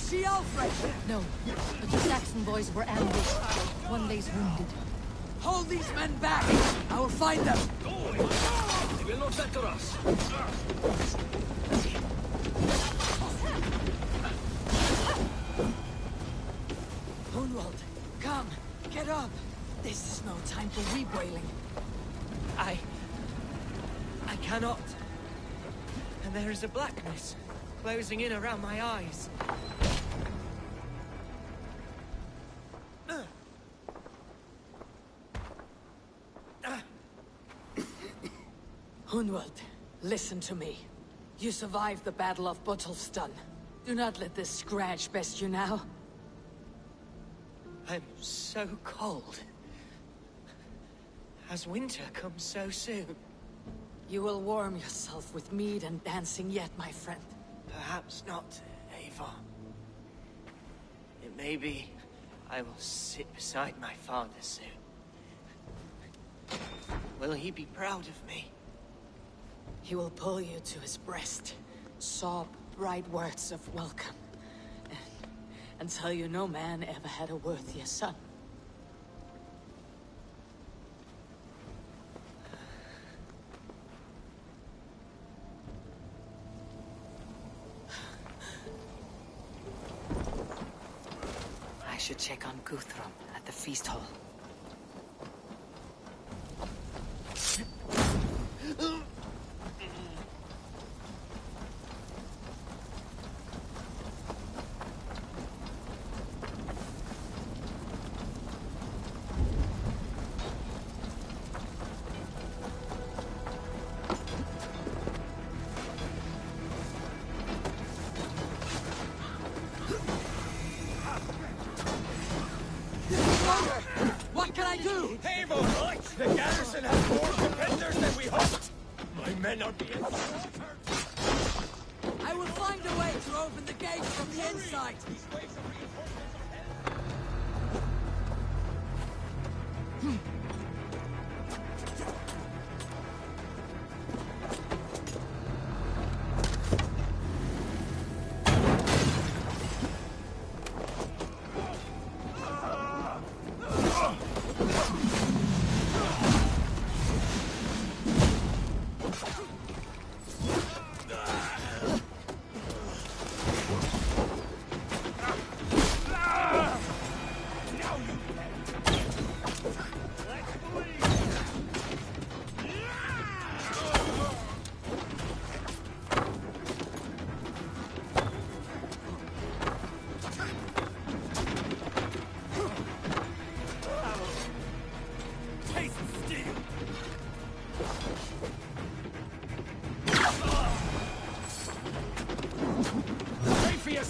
See Alfred? No, but the Saxon boys were ambushed. One lays wounded. Hold these men back! I will find them! They will not better us. Hunwald, come! Get up! This is no time for rebwailing. I cannot. And there is a blackness closing in around my eyes. Hunwald, listen to me. You survived the Battle of Bottleston. Do not let this scratch best you now. I'm so cold. Has winter come so soon? You will warm yourself with mead and dancing yet, my friend. Perhaps not, Eivor. It may be I will sit beside my father soon. Will he be proud of me? He will pull you to his breast, sob bright words of welcome, and tell you no man ever had a worthier son. I should check on Guthrum at the feast hall. What can I do? Eivor, right! The garrison has more defenders than we hoped! My men are being slaughtered! I will find a way to open the gate from the inside!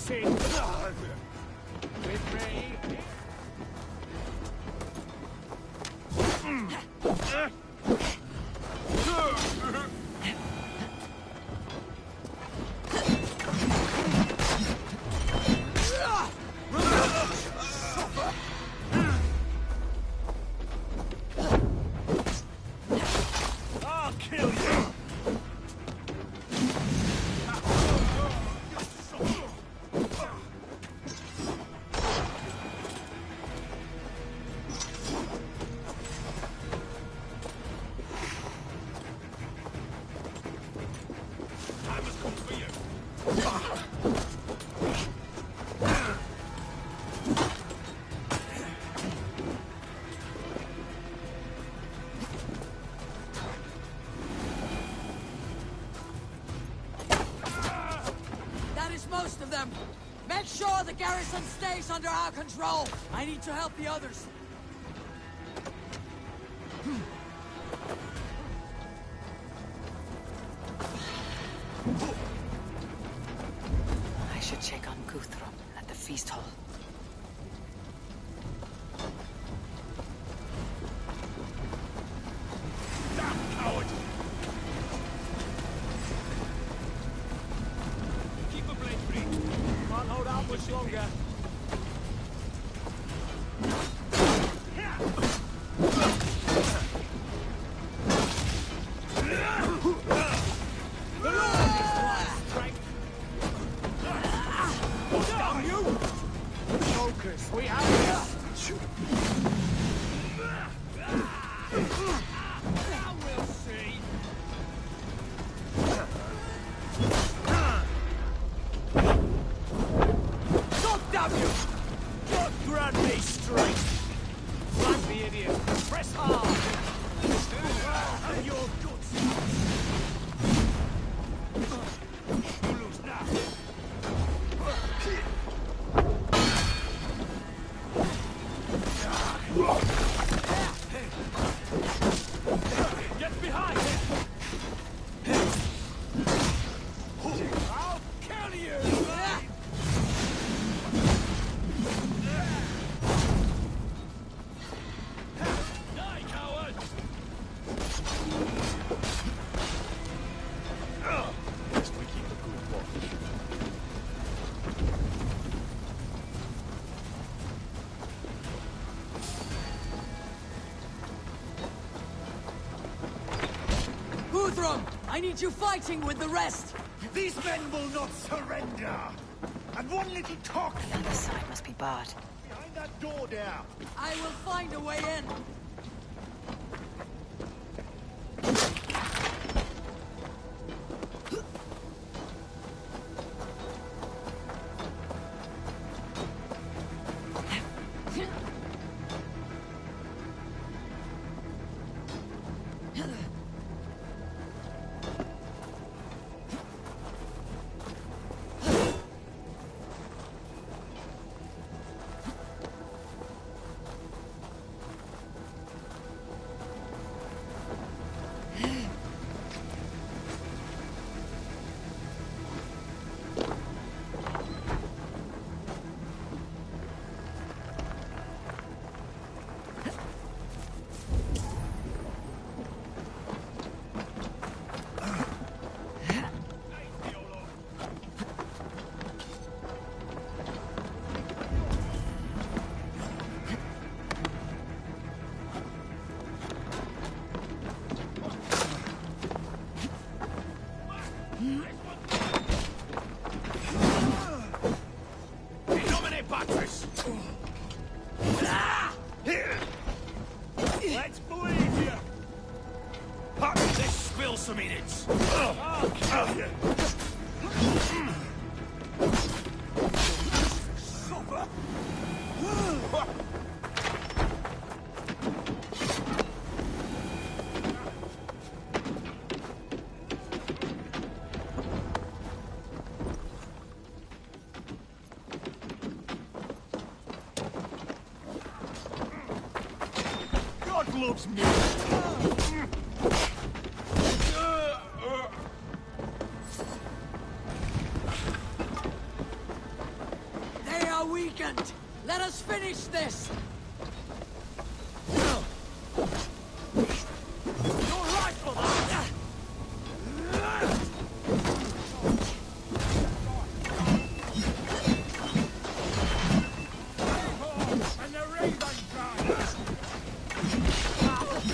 sin. With me. I'll kill you. Time has come for you. That is most of them. Make sure the garrison stays under our control. I need to help the others. I should check on Guthrum at the feast hall. Damn coward! Keep a blade free. Can't hold out much longer. The Lord is my strength. Damn you! Focus, we have this. Now we'll see. God damn you! God grant me strength! Flank the idiot! Press hard! And your guts! You lose now! Get behind! I'll kill you! Die, coward! Best we keep a good watch. Guthrum, I need you fighting with the rest. These men will not surrender. And one little talk The other side must be barred. behind that door there. I will find a way in. Dominate Patris! Let's bleed you! Pop this spill some minutes! I'll kill you! Suffer! God loves me! are weakened! Let us finish this! Your rifle! And the raven cries!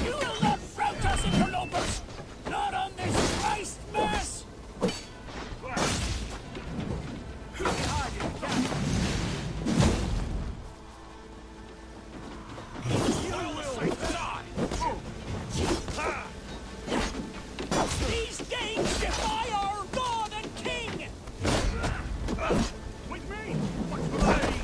You will not rout us, interlopers! Not on this Christ Mass! These games defy our God and King! With me! What's bloody?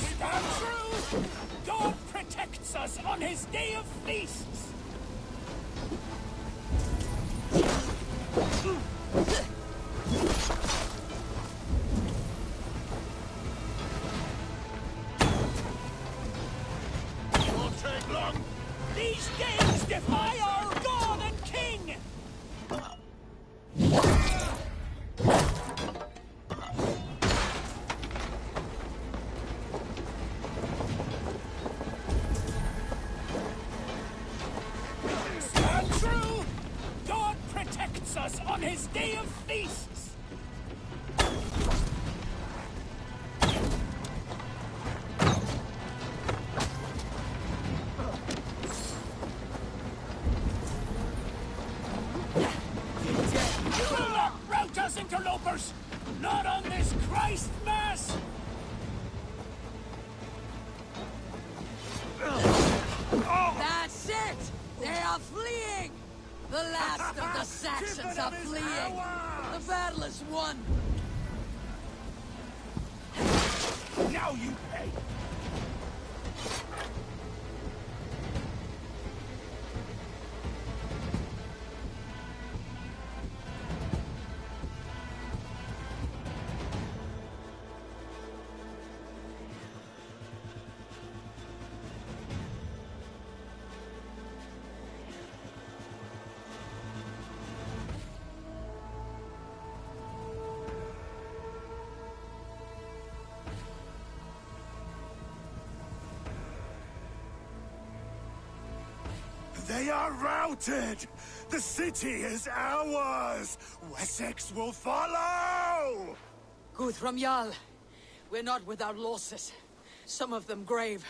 Stand true! God protects us on his day of feasts! Won't take long! These games defy our God and King! Stand true! God protects us on his day of feasts! You will not rout us, interlopers! Not on this Christ Mass! That's it! They are fleeing! The last of the Saxons are fleeing! The battle is won! Now you pay! They are routed! The city is ours! Wessex will follow! Guthrum Jarl, we're not without losses. Some of them grave.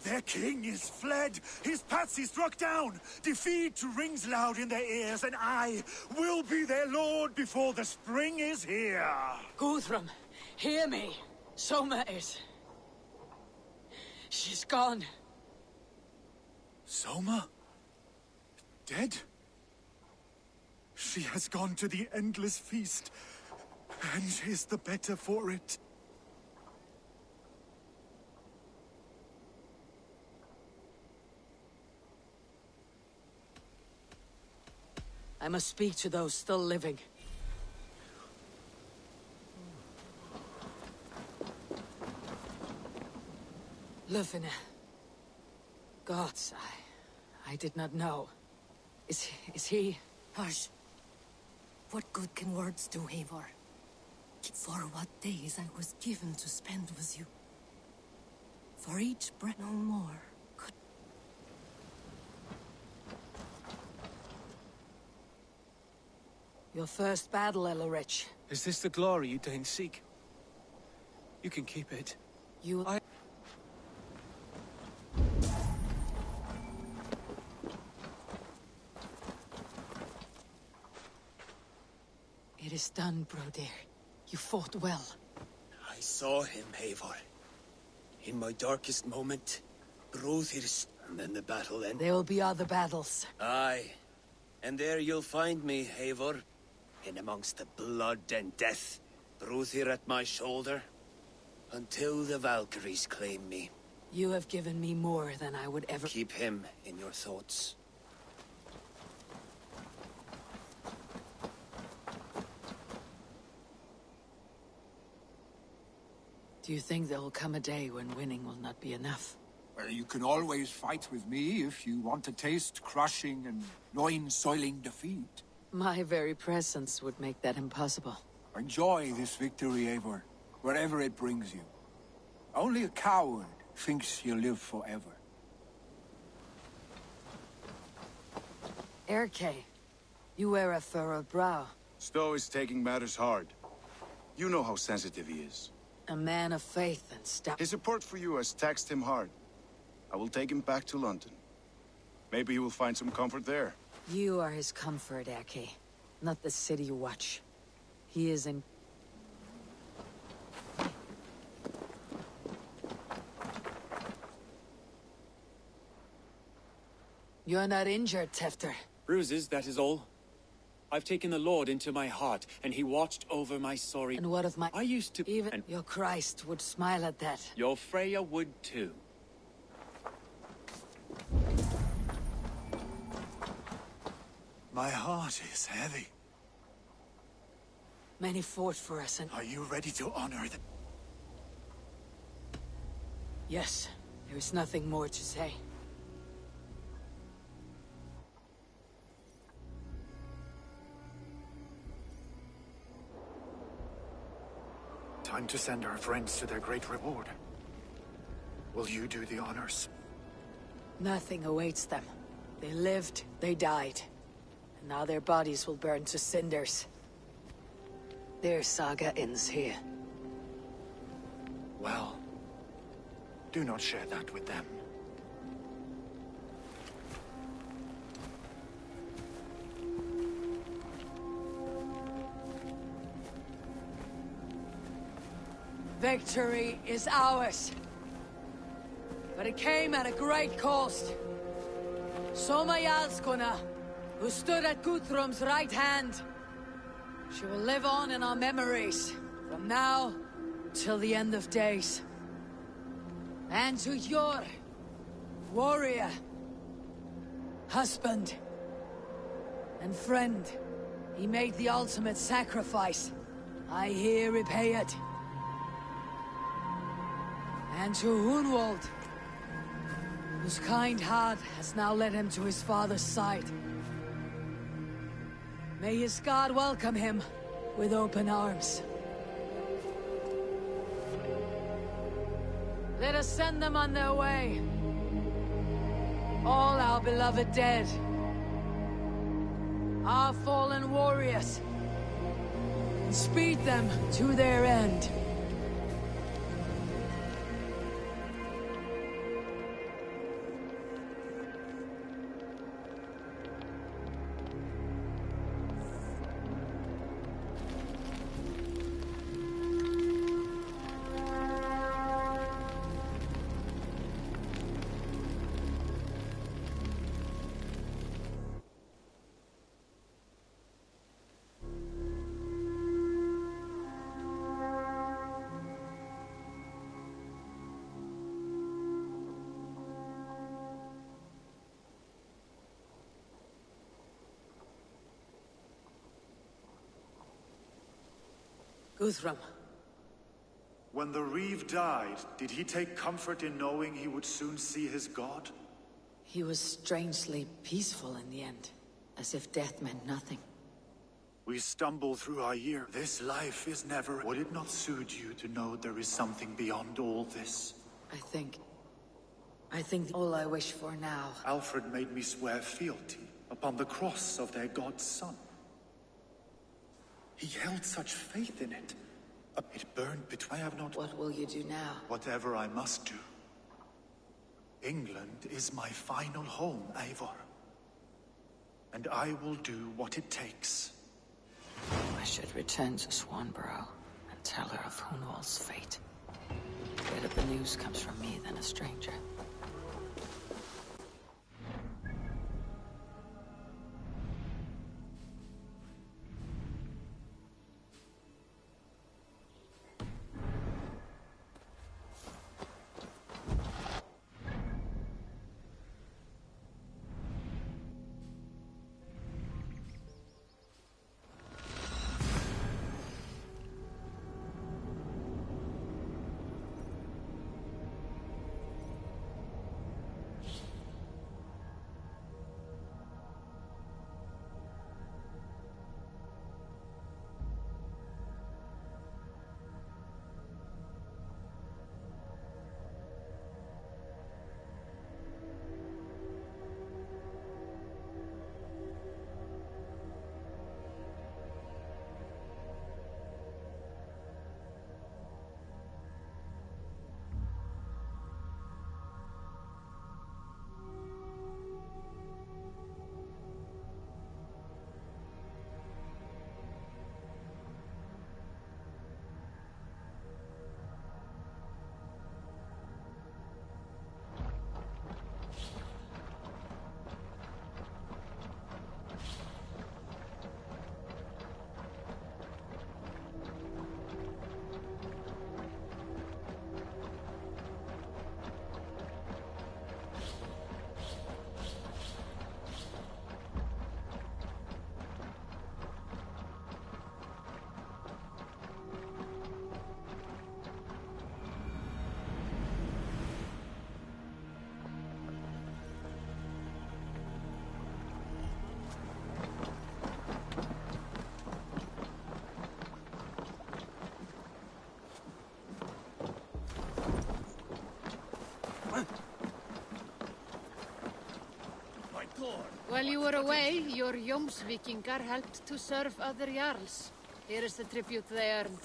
Their king is fled! His patsy struck down! Defeat rings loud in their ears, and I will be their lord before the spring is here! Guthrum, hear me. Soma is... She's gone. Soma? Dead? She has gone to the endless feast, and is the better for it. I must speak to those still living. Lufina. Gods, I did not know. Is he... Hush. What good can words do, Eivor? For what days I was given to spend with you. For each breath no more could... Your first battle, Elorich. Is this the glory you deign seek? You can keep it. It is done, Brodir. You fought well. I saw him, Eivor. In my darkest moment, Brothir's, and then the battle ended. There will be other battles. Aye. And there you'll find me, Eivor. In amongst the blood and death. Brothir at my shoulder. Until the Valkyries claim me. You have given me more than I would ever... Keep him in your thoughts. Do you think there will come a day when winning will not be enough? Well, you can always fight with me if you want to taste crushing and loin-soiling defeat. My very presence would make that impossible. Enjoy this victory, Eivor, wherever it brings you. Only a coward thinks he'll live forever. Erke, you wear a furrowed brow. Stowe is taking matters hard. You know how sensitive he is. A man of faith and stuff. His support for you has taxed him hard. I will take him back to London. Maybe he will find some comfort there. You are his comfort, Erke. Not the city you watch. He is in... You're not injured, Tefter. Bruises, that is all. I've taken the Lord into my heart, and he watched over my sorry... And what of my... I used to... Even your Christ would smile at that. Your Freya would too. My heart is heavy. Many fought for us and... Are you ready to honor them? Yes, there is nothing more to say. Time to send our friends to their great reward. Will you do the honors? Nothing awaits them. They lived, they died. And now their bodies will burn to cinders. Their saga ends here. Well, do not share that with them. Victory is ours. But it came at a great cost. Soma Jarlskona, who stood at Guthrum's right hand. She will live on in our memories, from now till the end of days. And to your warrior, husband, and friend, he made the ultimate sacrifice. I here repay it. And to Hunwald, whose kind heart has now led him to his father's side. May his God welcome him with open arms. Let us send them on their way. All our beloved dead. Our fallen warriors. And speed them to their end. Guthrum. When the Reeve died, did he take comfort in knowing he would soon see his god? He was strangely peaceful in the end, as if death meant nothing. We stumble through our year. This life is never... Would it not suit you to know there is something beyond all this? I think all I wish for now... Alfred made me swear fealty upon the cross of their god's son. He held such faith in it. It burned between... I have not... What will you do now? Whatever I must do. England is my final home, Eivor. And I will do what it takes. I should return to Swanborough and tell her of Hunwald's fate. Better the news comes from me than a stranger. While you were away, your Jomsvikingar helped to serve other Jarls. Here is the tribute they earned.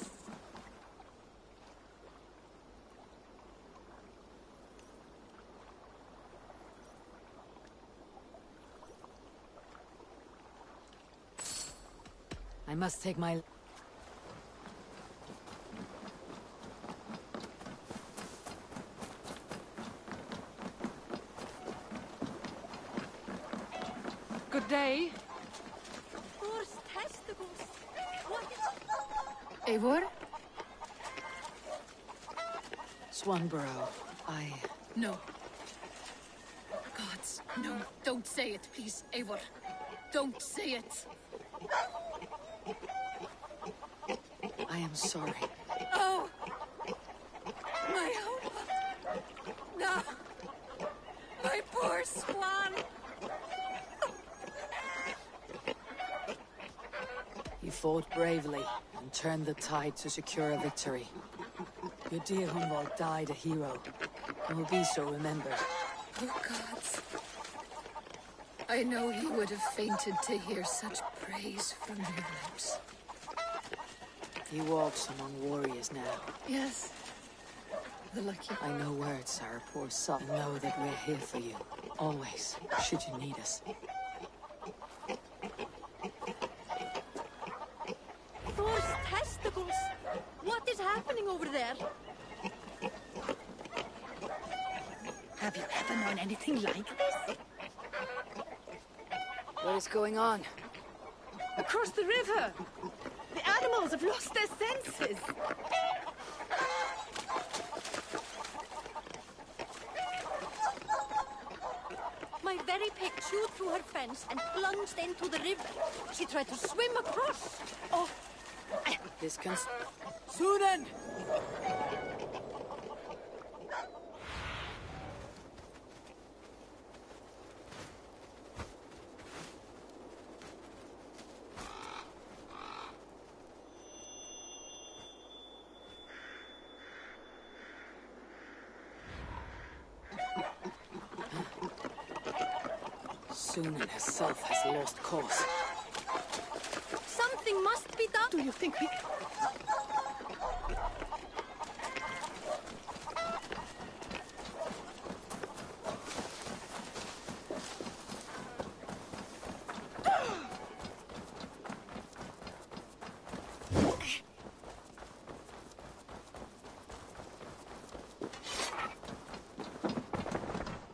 I must take my... Good day. Thor's testicles. What Eivor? Swanborough, No. Gods, no. Don't say it, please, Eivor. Don't say it. I am sorry. Oh! My hope! No! My poor swan! You fought bravely and turned the tide to secure a victory. Your dear Humboldt died a hero and will be so remembered. Oh, gods. I know he would have fainted to hear such praise from your lips. He walks among warriors now. Yes. The lucky... I know where our poor son. Know that we're here for you. Always, should you need us. Thor's testicles! What is happening over there? Have you ever known anything like this? What is going on? Across the river! The animals have lost their senses! My very pig chewed through her fence and plunged into the river. She tried to swim across. Oh! This can... Sunan! Sunan herself has lost course. Something must be done. Do you think we...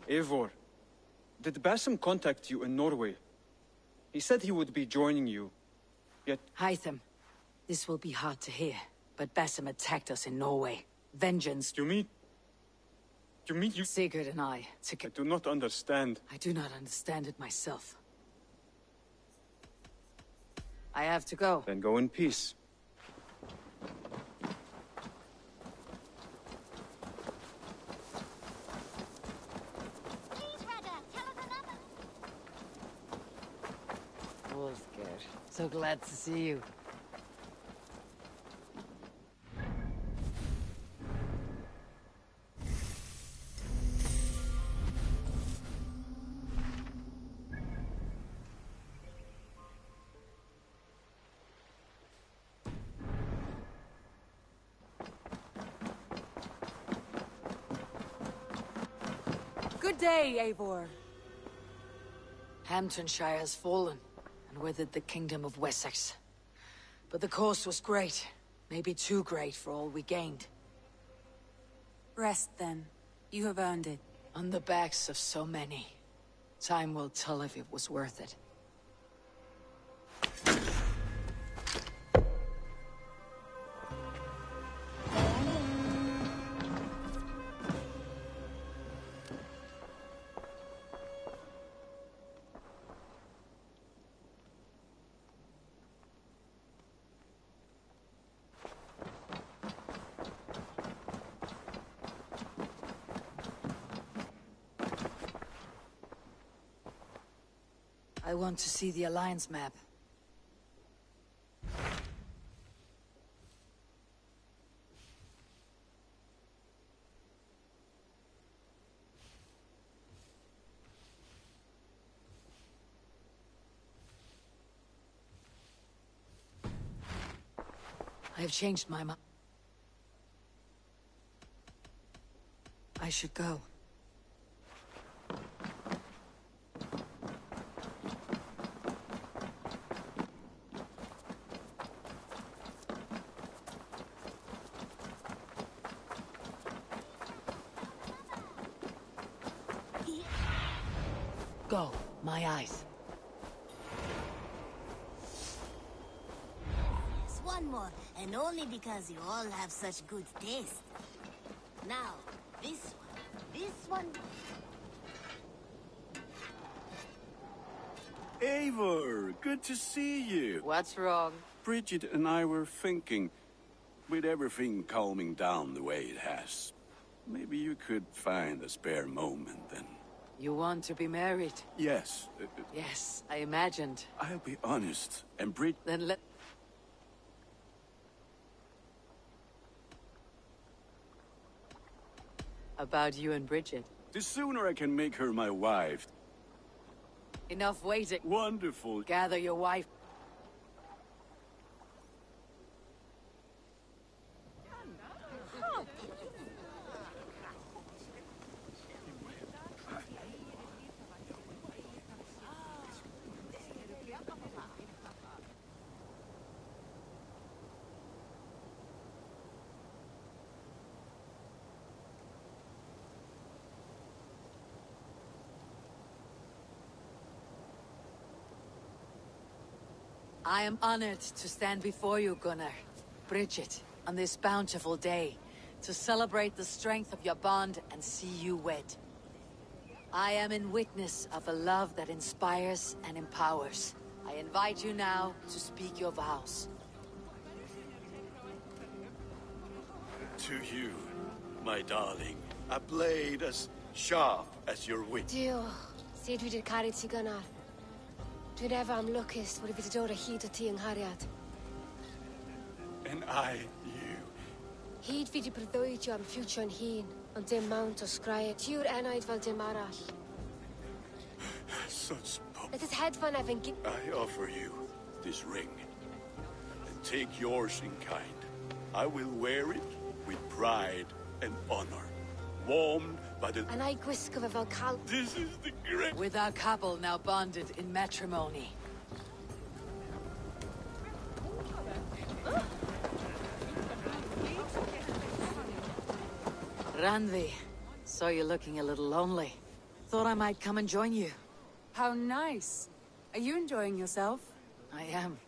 Eivor, did Basim contact you in Norway? He said he would be joining you, yet... Hytham, this will be hard to hear, but Basim attacked us in Norway. Vengeance... You mean you... Sigurd and I... I do not understand. I do not understand it myself. I have to go. Then go in peace. Wolfgerd, so glad to see you. Good day, Eivor. Hamptonshire has fallen, and with it the kingdom of Wessex. But the cost was great. Maybe too great for all we gained. Rest, then. You have earned it. On the backs of so many. Time will tell if it was worth it. I want to see the Alliance map. I have changed my mind. I should go. Go, my eyes. It's one more, and only because you all have such good taste. Now, this one. Eivor, good to see you. What's wrong? Bridget and I were thinking, with everything calming down the way it has, maybe you could find a spare moment and... You want to be married? Yes. Yes, I imagined. I'll be honest, and Bridget... Then let... About you and Bridget. The sooner I can make her my wife... Enough waiting. Wonderful. Gather your wife. I am honored to stand before you, Gunnar, Bridget, on this bountiful day, to celebrate the strength of your bond and see you wed. I am in witness of a love that inspires and empowers. I invite you now to speak your vows. To you, my darling, a blade as sharp as your wit. Dio, sed vi det carit si Gunnar. Dwi'n ever am lwcus bod I wedi dod o hyd o ti yng nghariad. And I, you. Hyd fi wedi breuddwydio am ffiwtio'n hun, ond dim mount o sgrau. Tiw'r enaid fel dim arall. Such pop. Let us hedfan efo'n I offer you this ring. And take yours in kind. I will wear it with pride and honor. Warmed by the... And I gwisgo fe fel cal... This is the great... With our couple now bonded in matrimony. Randvi, saw you looking a little lonely. Thought I might come and join you. How nice. Are you enjoying yourself? I am.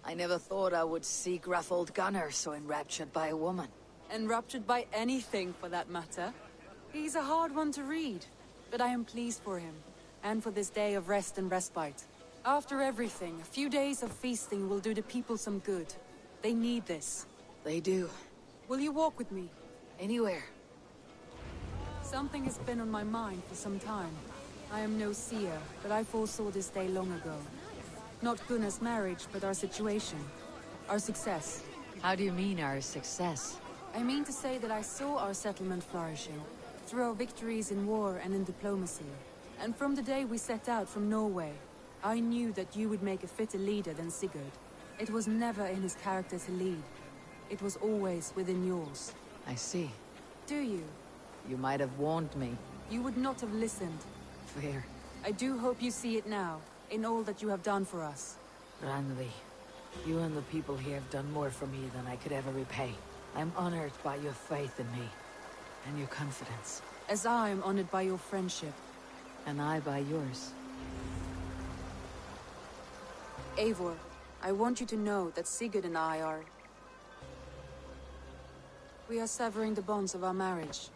I never thought I would see gruff old Gunnar so enraptured by a woman. Enraptured by anything, for that matter. He's a hard one to read, but I am pleased for him, and for this day of rest and respite. After everything, a few days of feasting will do the people some good. They need this. They do. Will you walk with me? Anywhere. Something has been on my mind for some time. I am no seer, but I foresaw this day long ago. Not Gunnar's marriage, but our situation. Our success. How do you mean, our success? I mean to say that I saw our settlement flourishing, through our victories in war and in diplomacy. And from the day we set out from Norway, I knew that you would make a fitter leader than Sigurd. It was never in his character to lead. It was always within yours. I see. Do you? You might have warned me. You would not have listened. Fair. I do hope you see it now, in all that you have done for us. Randvi, you and the people here have done more for me than I could ever repay. I am honored by your faith in me, and your confidence. As I am honored by your friendship. And I by yours. Eivor, I want you to know that Sigurd and I are... We are severing the bonds of our marriage.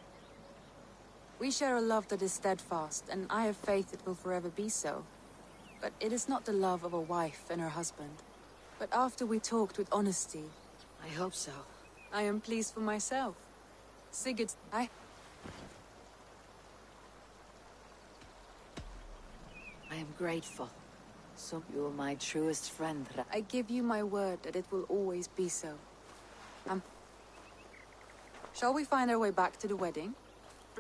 We share a love that is steadfast, and I have faith it will forever be so. But it is not the love of a wife and her husband. But after we talked with honesty... I hope so. I am pleased for myself. Sigurd, I am grateful. So you are my truest friend. I give you my word that it will always be so. Shall we find our way back to the wedding?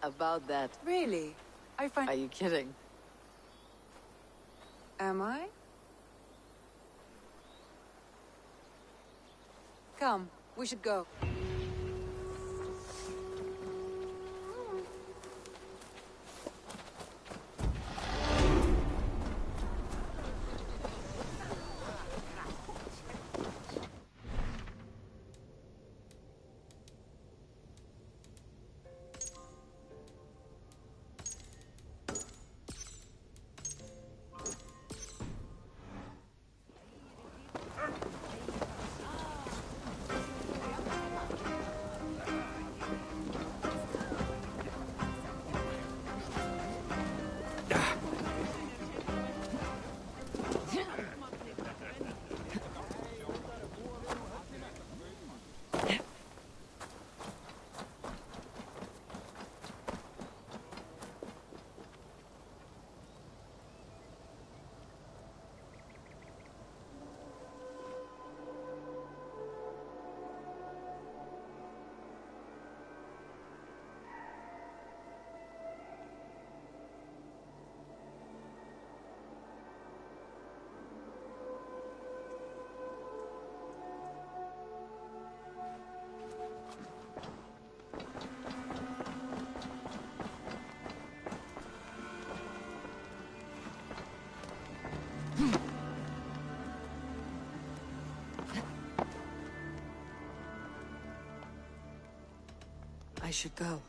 About that. Really? Are you kidding? Am I? Come, We should go. I should go.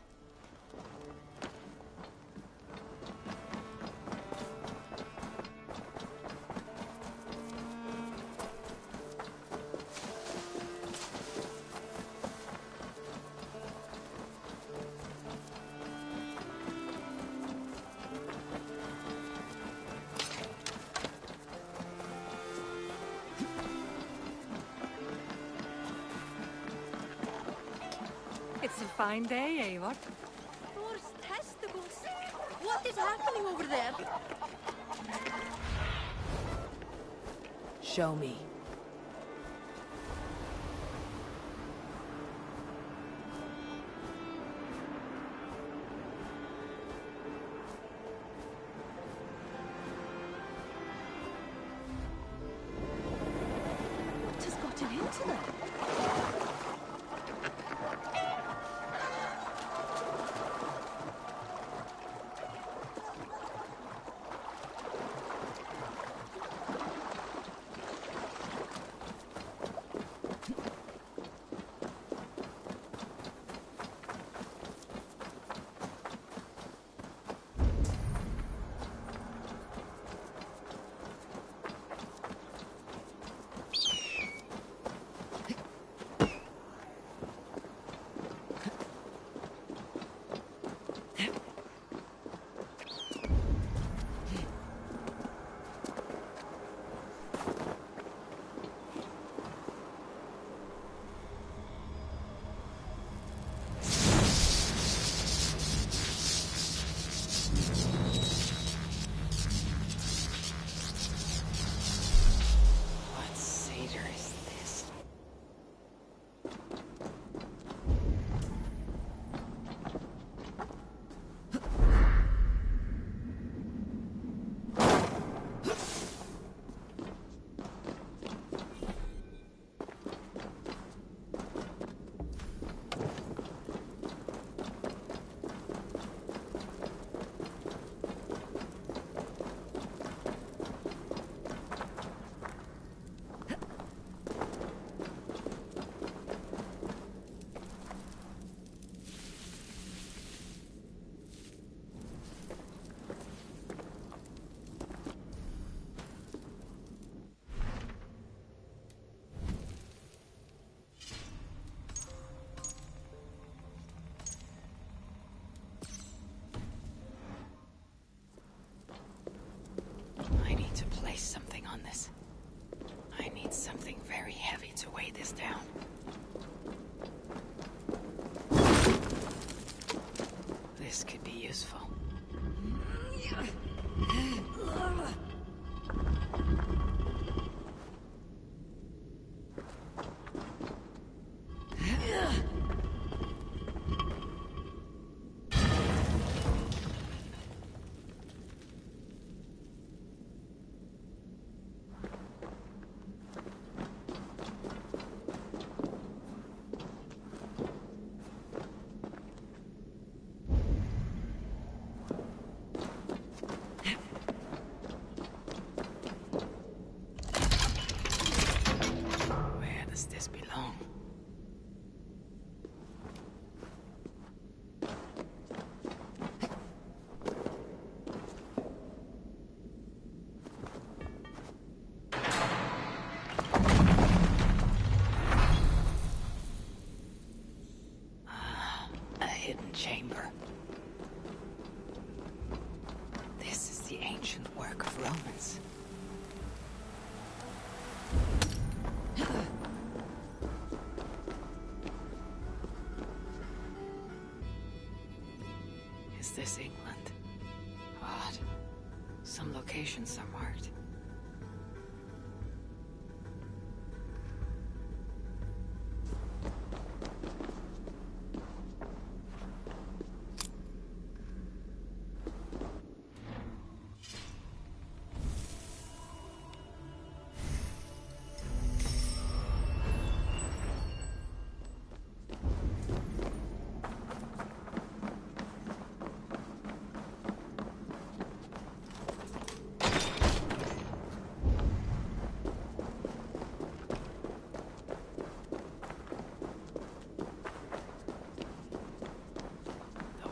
It's a fine day, Eivor. Thor's testicles. What is happening over there? Show me. What has gotten into them? I need to place something on this. I need something very heavy to weigh this down. This could be useful. moments. Is this England? Odd. Some locations are marked.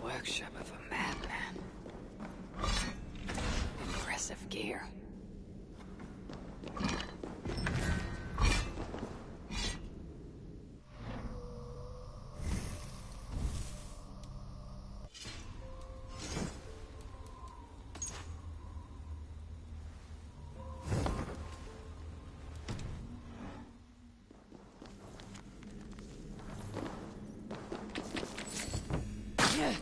Workshop of a madman. Impressive gear. Yeah.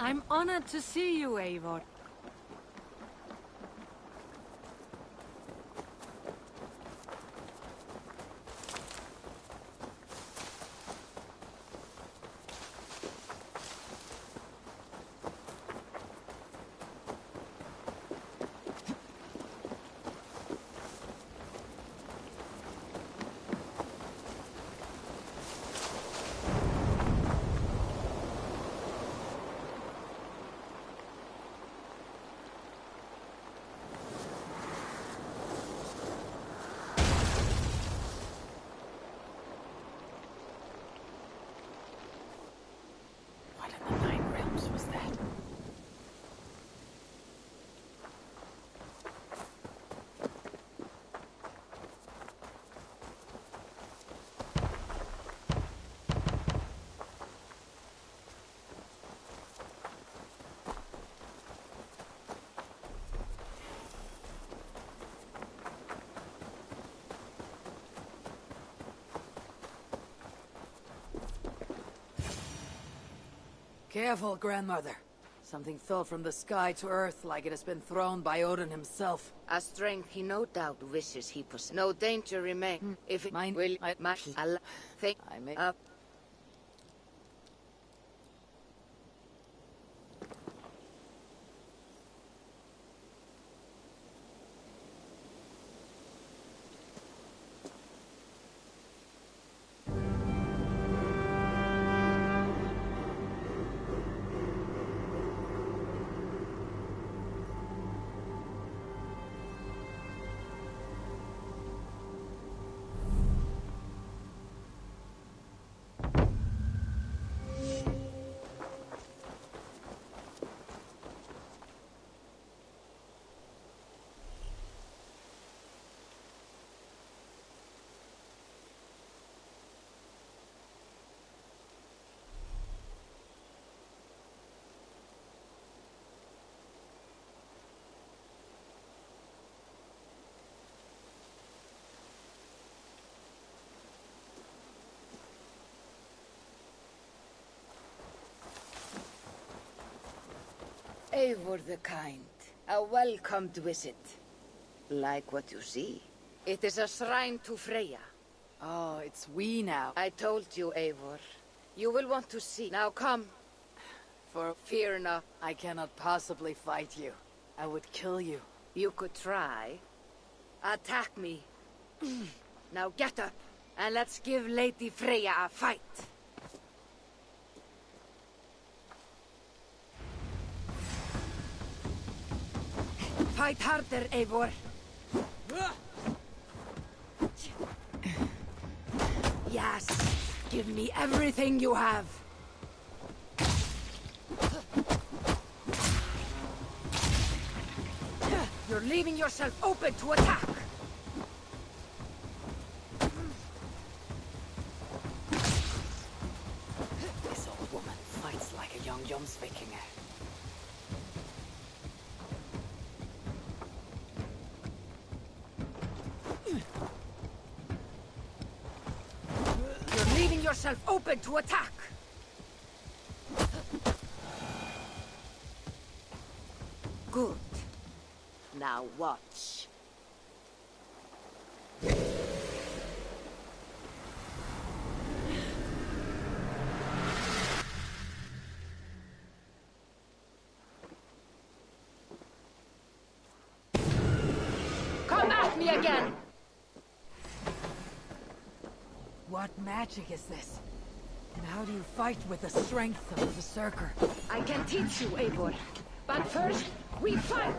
I'm honored to see you, Eivor. Careful, grandmother. Something fell from the sky to earth like it has been thrown by Odin himself. A strength he no doubt wishes he possessed. No danger remain. If it Mine will think I may up. Eivor the Kind, a welcomed visit. Like what you see. It is a shrine to Freya. Oh, it's we now. I told you, Eivor. You will want to see. Now come. For fear not. I cannot possibly fight you. I would kill you. You could try. Attack me. Now get up, and let's give Lady Freya a fight. Fight harder, Eivor. Yes, give me everything you have. You're leaving yourself open to attack. This old woman fights like a young Jomsvikinger. You're leaving yourself open to attack. Good. Now watch. Come at me again! What magic is this? And how do you fight with the strength of a berserker? I can teach you, Eivor. But first, we fight!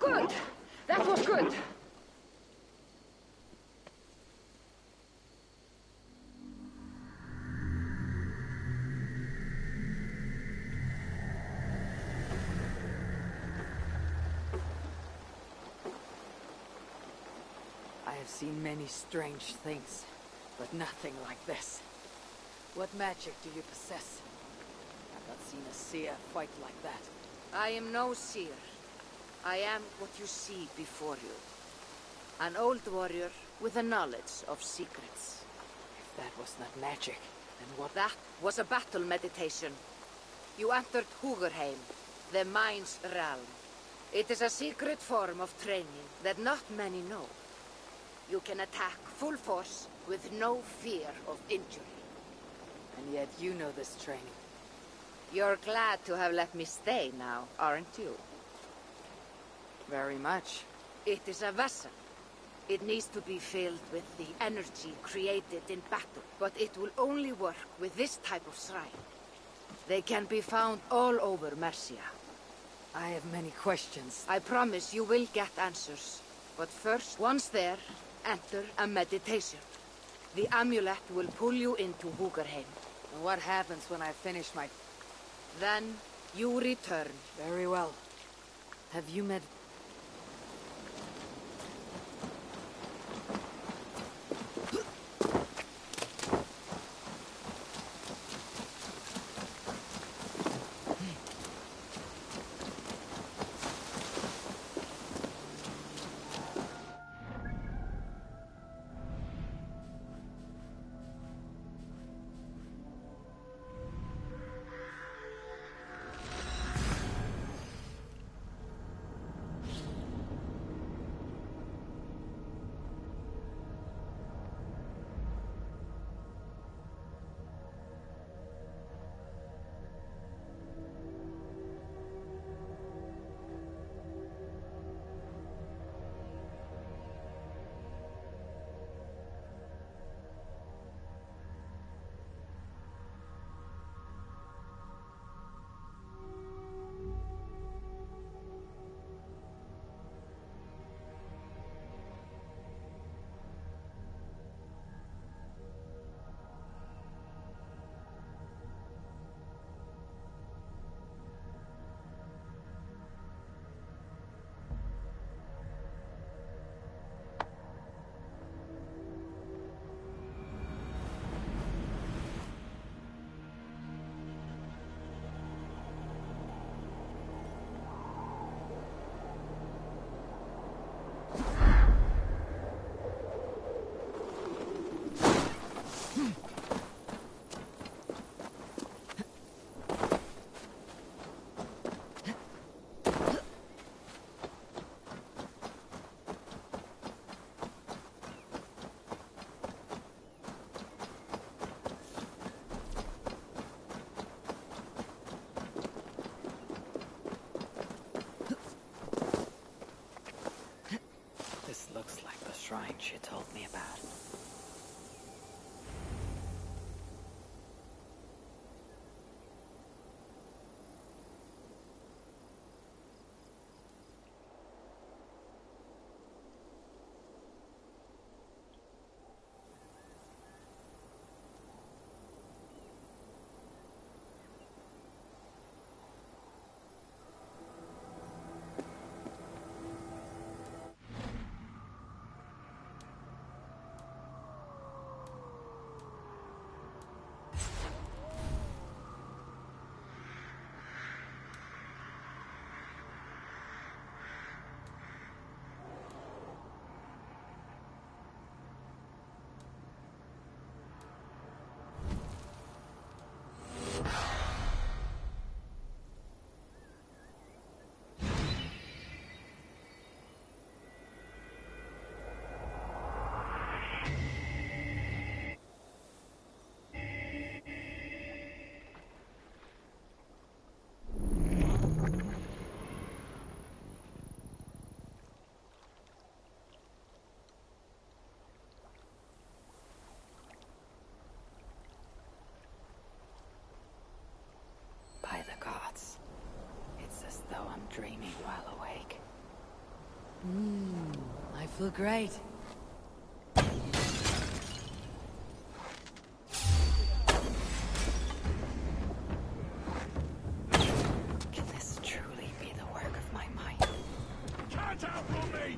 Good! That was good! I have seen many strange things, but nothing like this. What magic do you possess? I've not seen a seer fight like that. I am no seer. I am what you see before you. An old warrior with a knowledge of secrets. If that was not magic, then what? That was a battle meditation. You entered Hugerheim, the mind's realm. It is a secret form of training that not many know. You can attack full force with no fear of injury. And yet you know this training. You're glad to have let me stay now, aren't you? Very much. It is a vessel. It needs to be filled with the energy created in battle, but it will only work with this type of shrine. They can be found all over Mercia. I have many questions. I promise you will get answers. But first, once there, enter a meditation. The amulet will pull you into Hugerheim. And what happens when I finish my... Then you return. Very well. Have you met... Looks like the shrine she told me about. By the gods. It's as though I'm dreaming while awake. I feel great. Can this truly be the work of my mind? Cut out from me!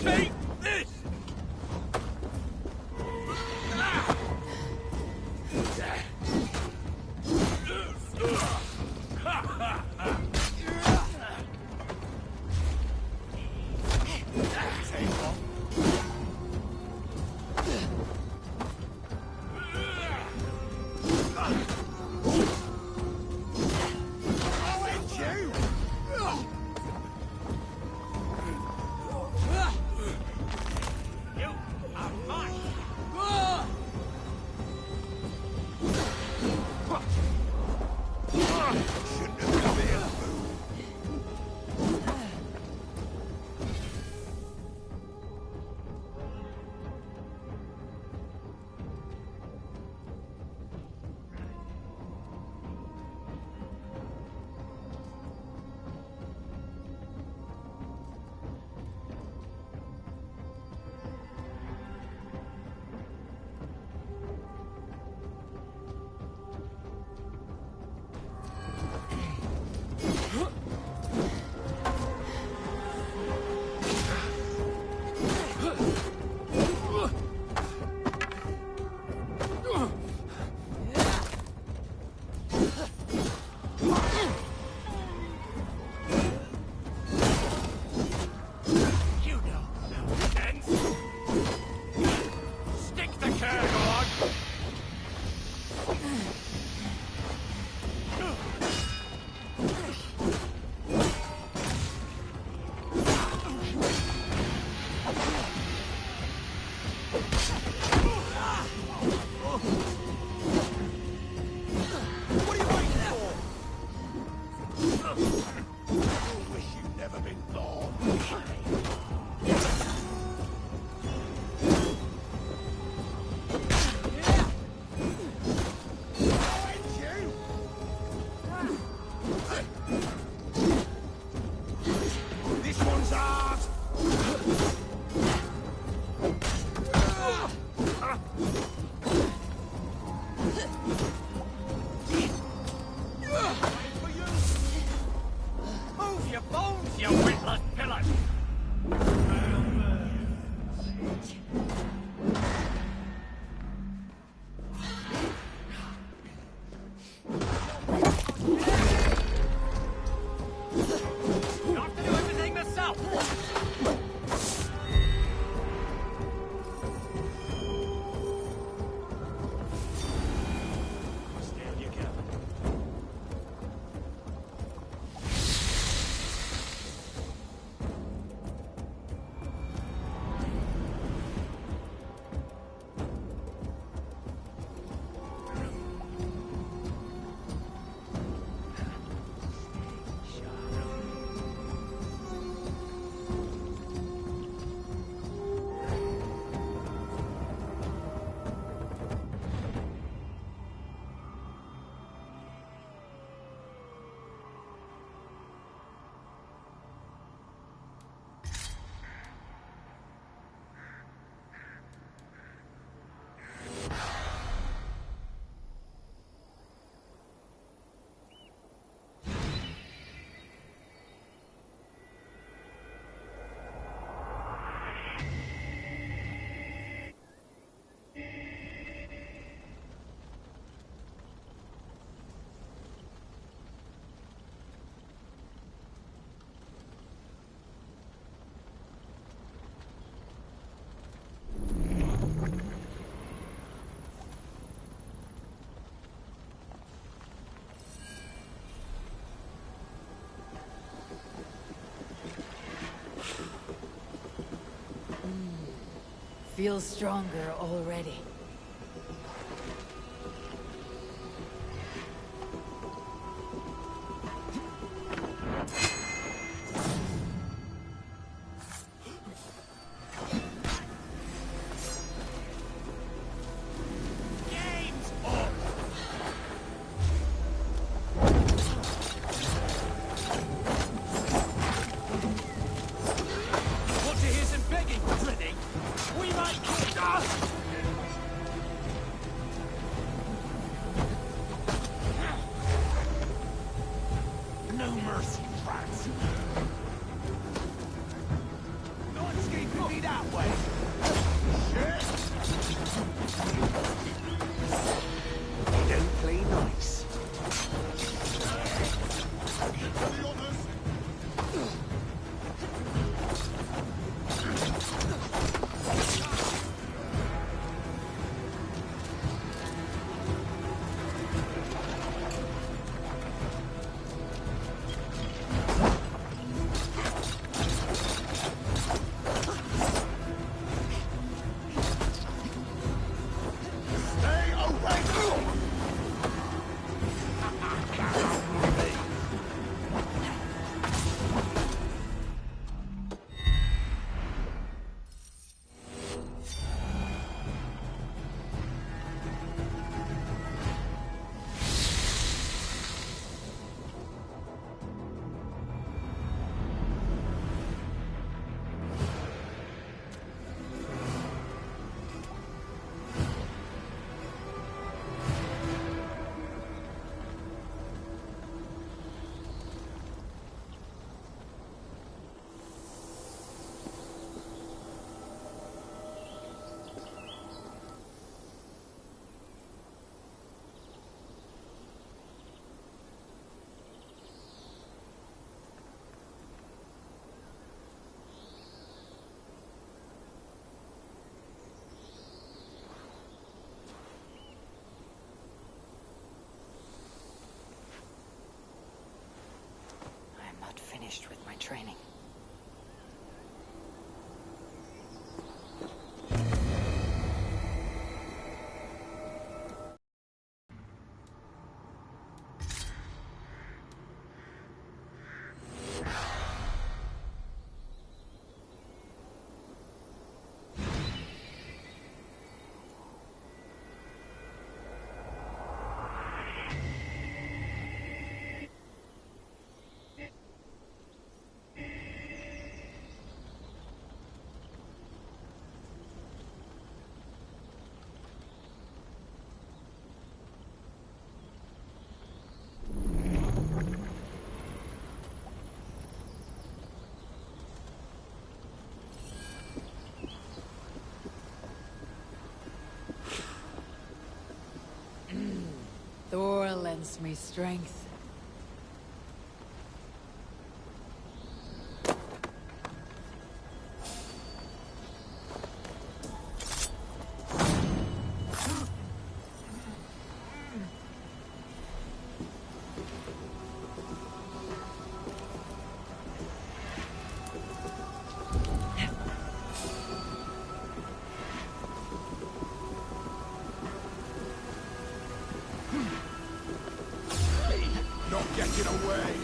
Take this! Feel stronger already. Want to hear some begging, Trinny? We might... finished with my training. Thor lends me strength. Not getting away!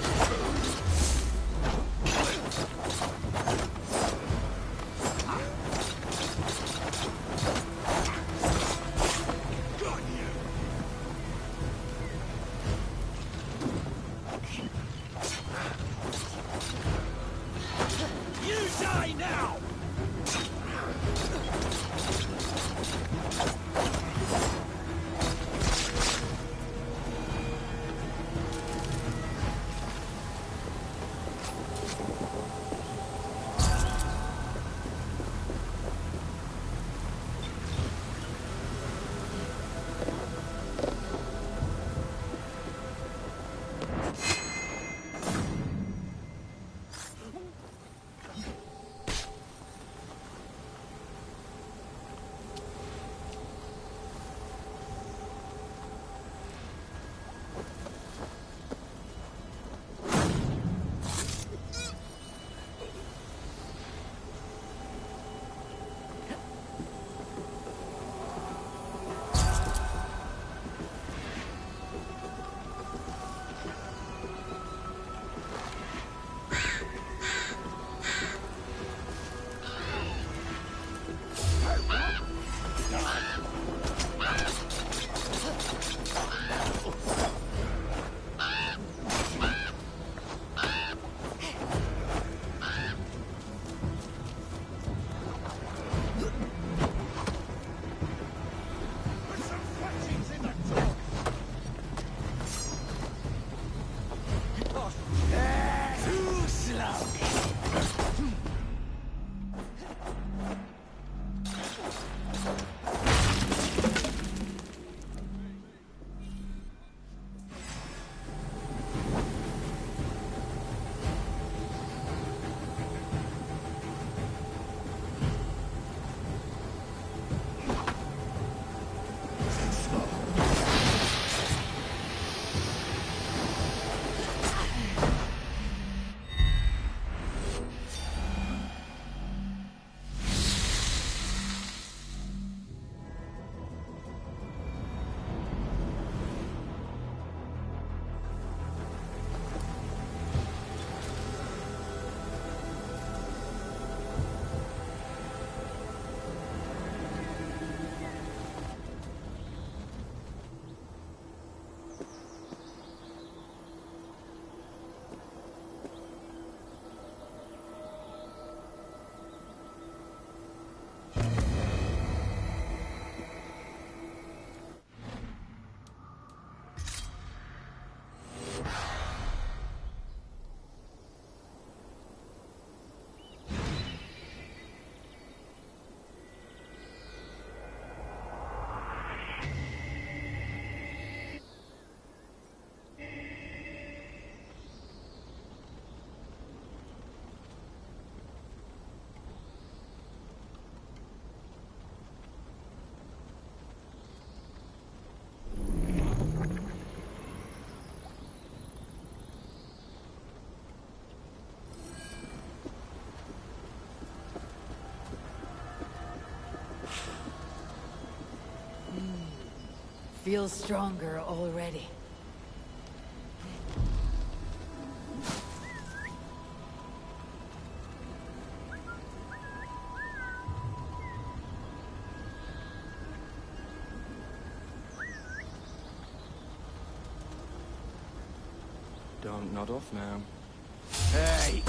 feel stronger already. Don't nod off now. Hey!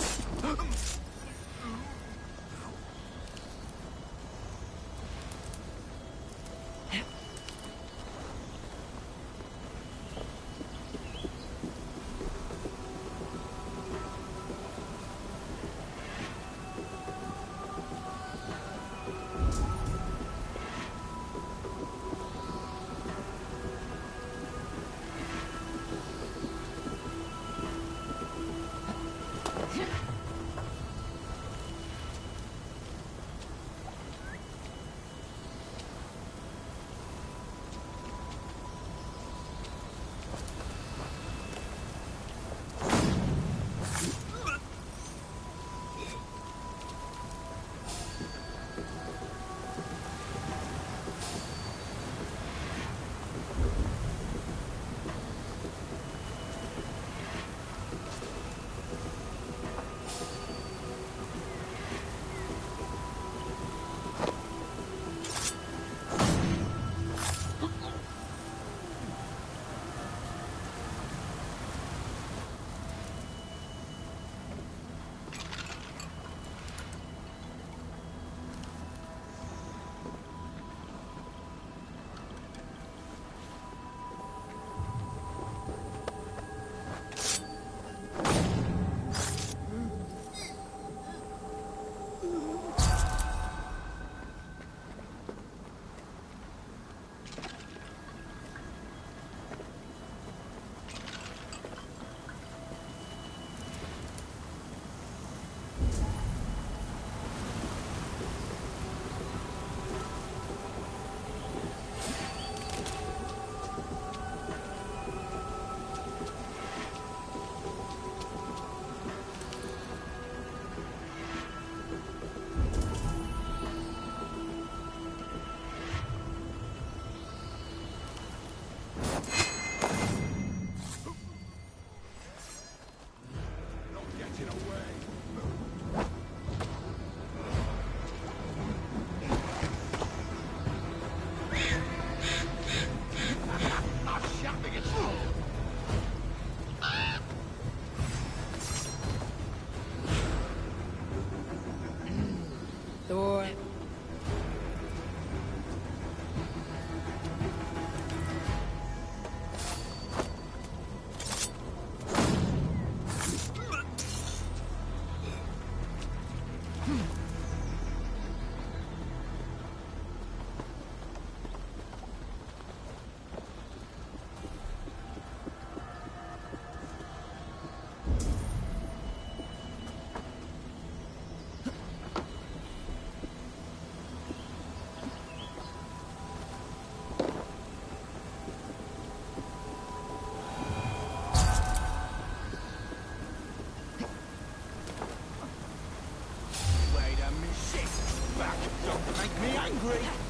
Thor. Wait a minute. Back, don't make me angry.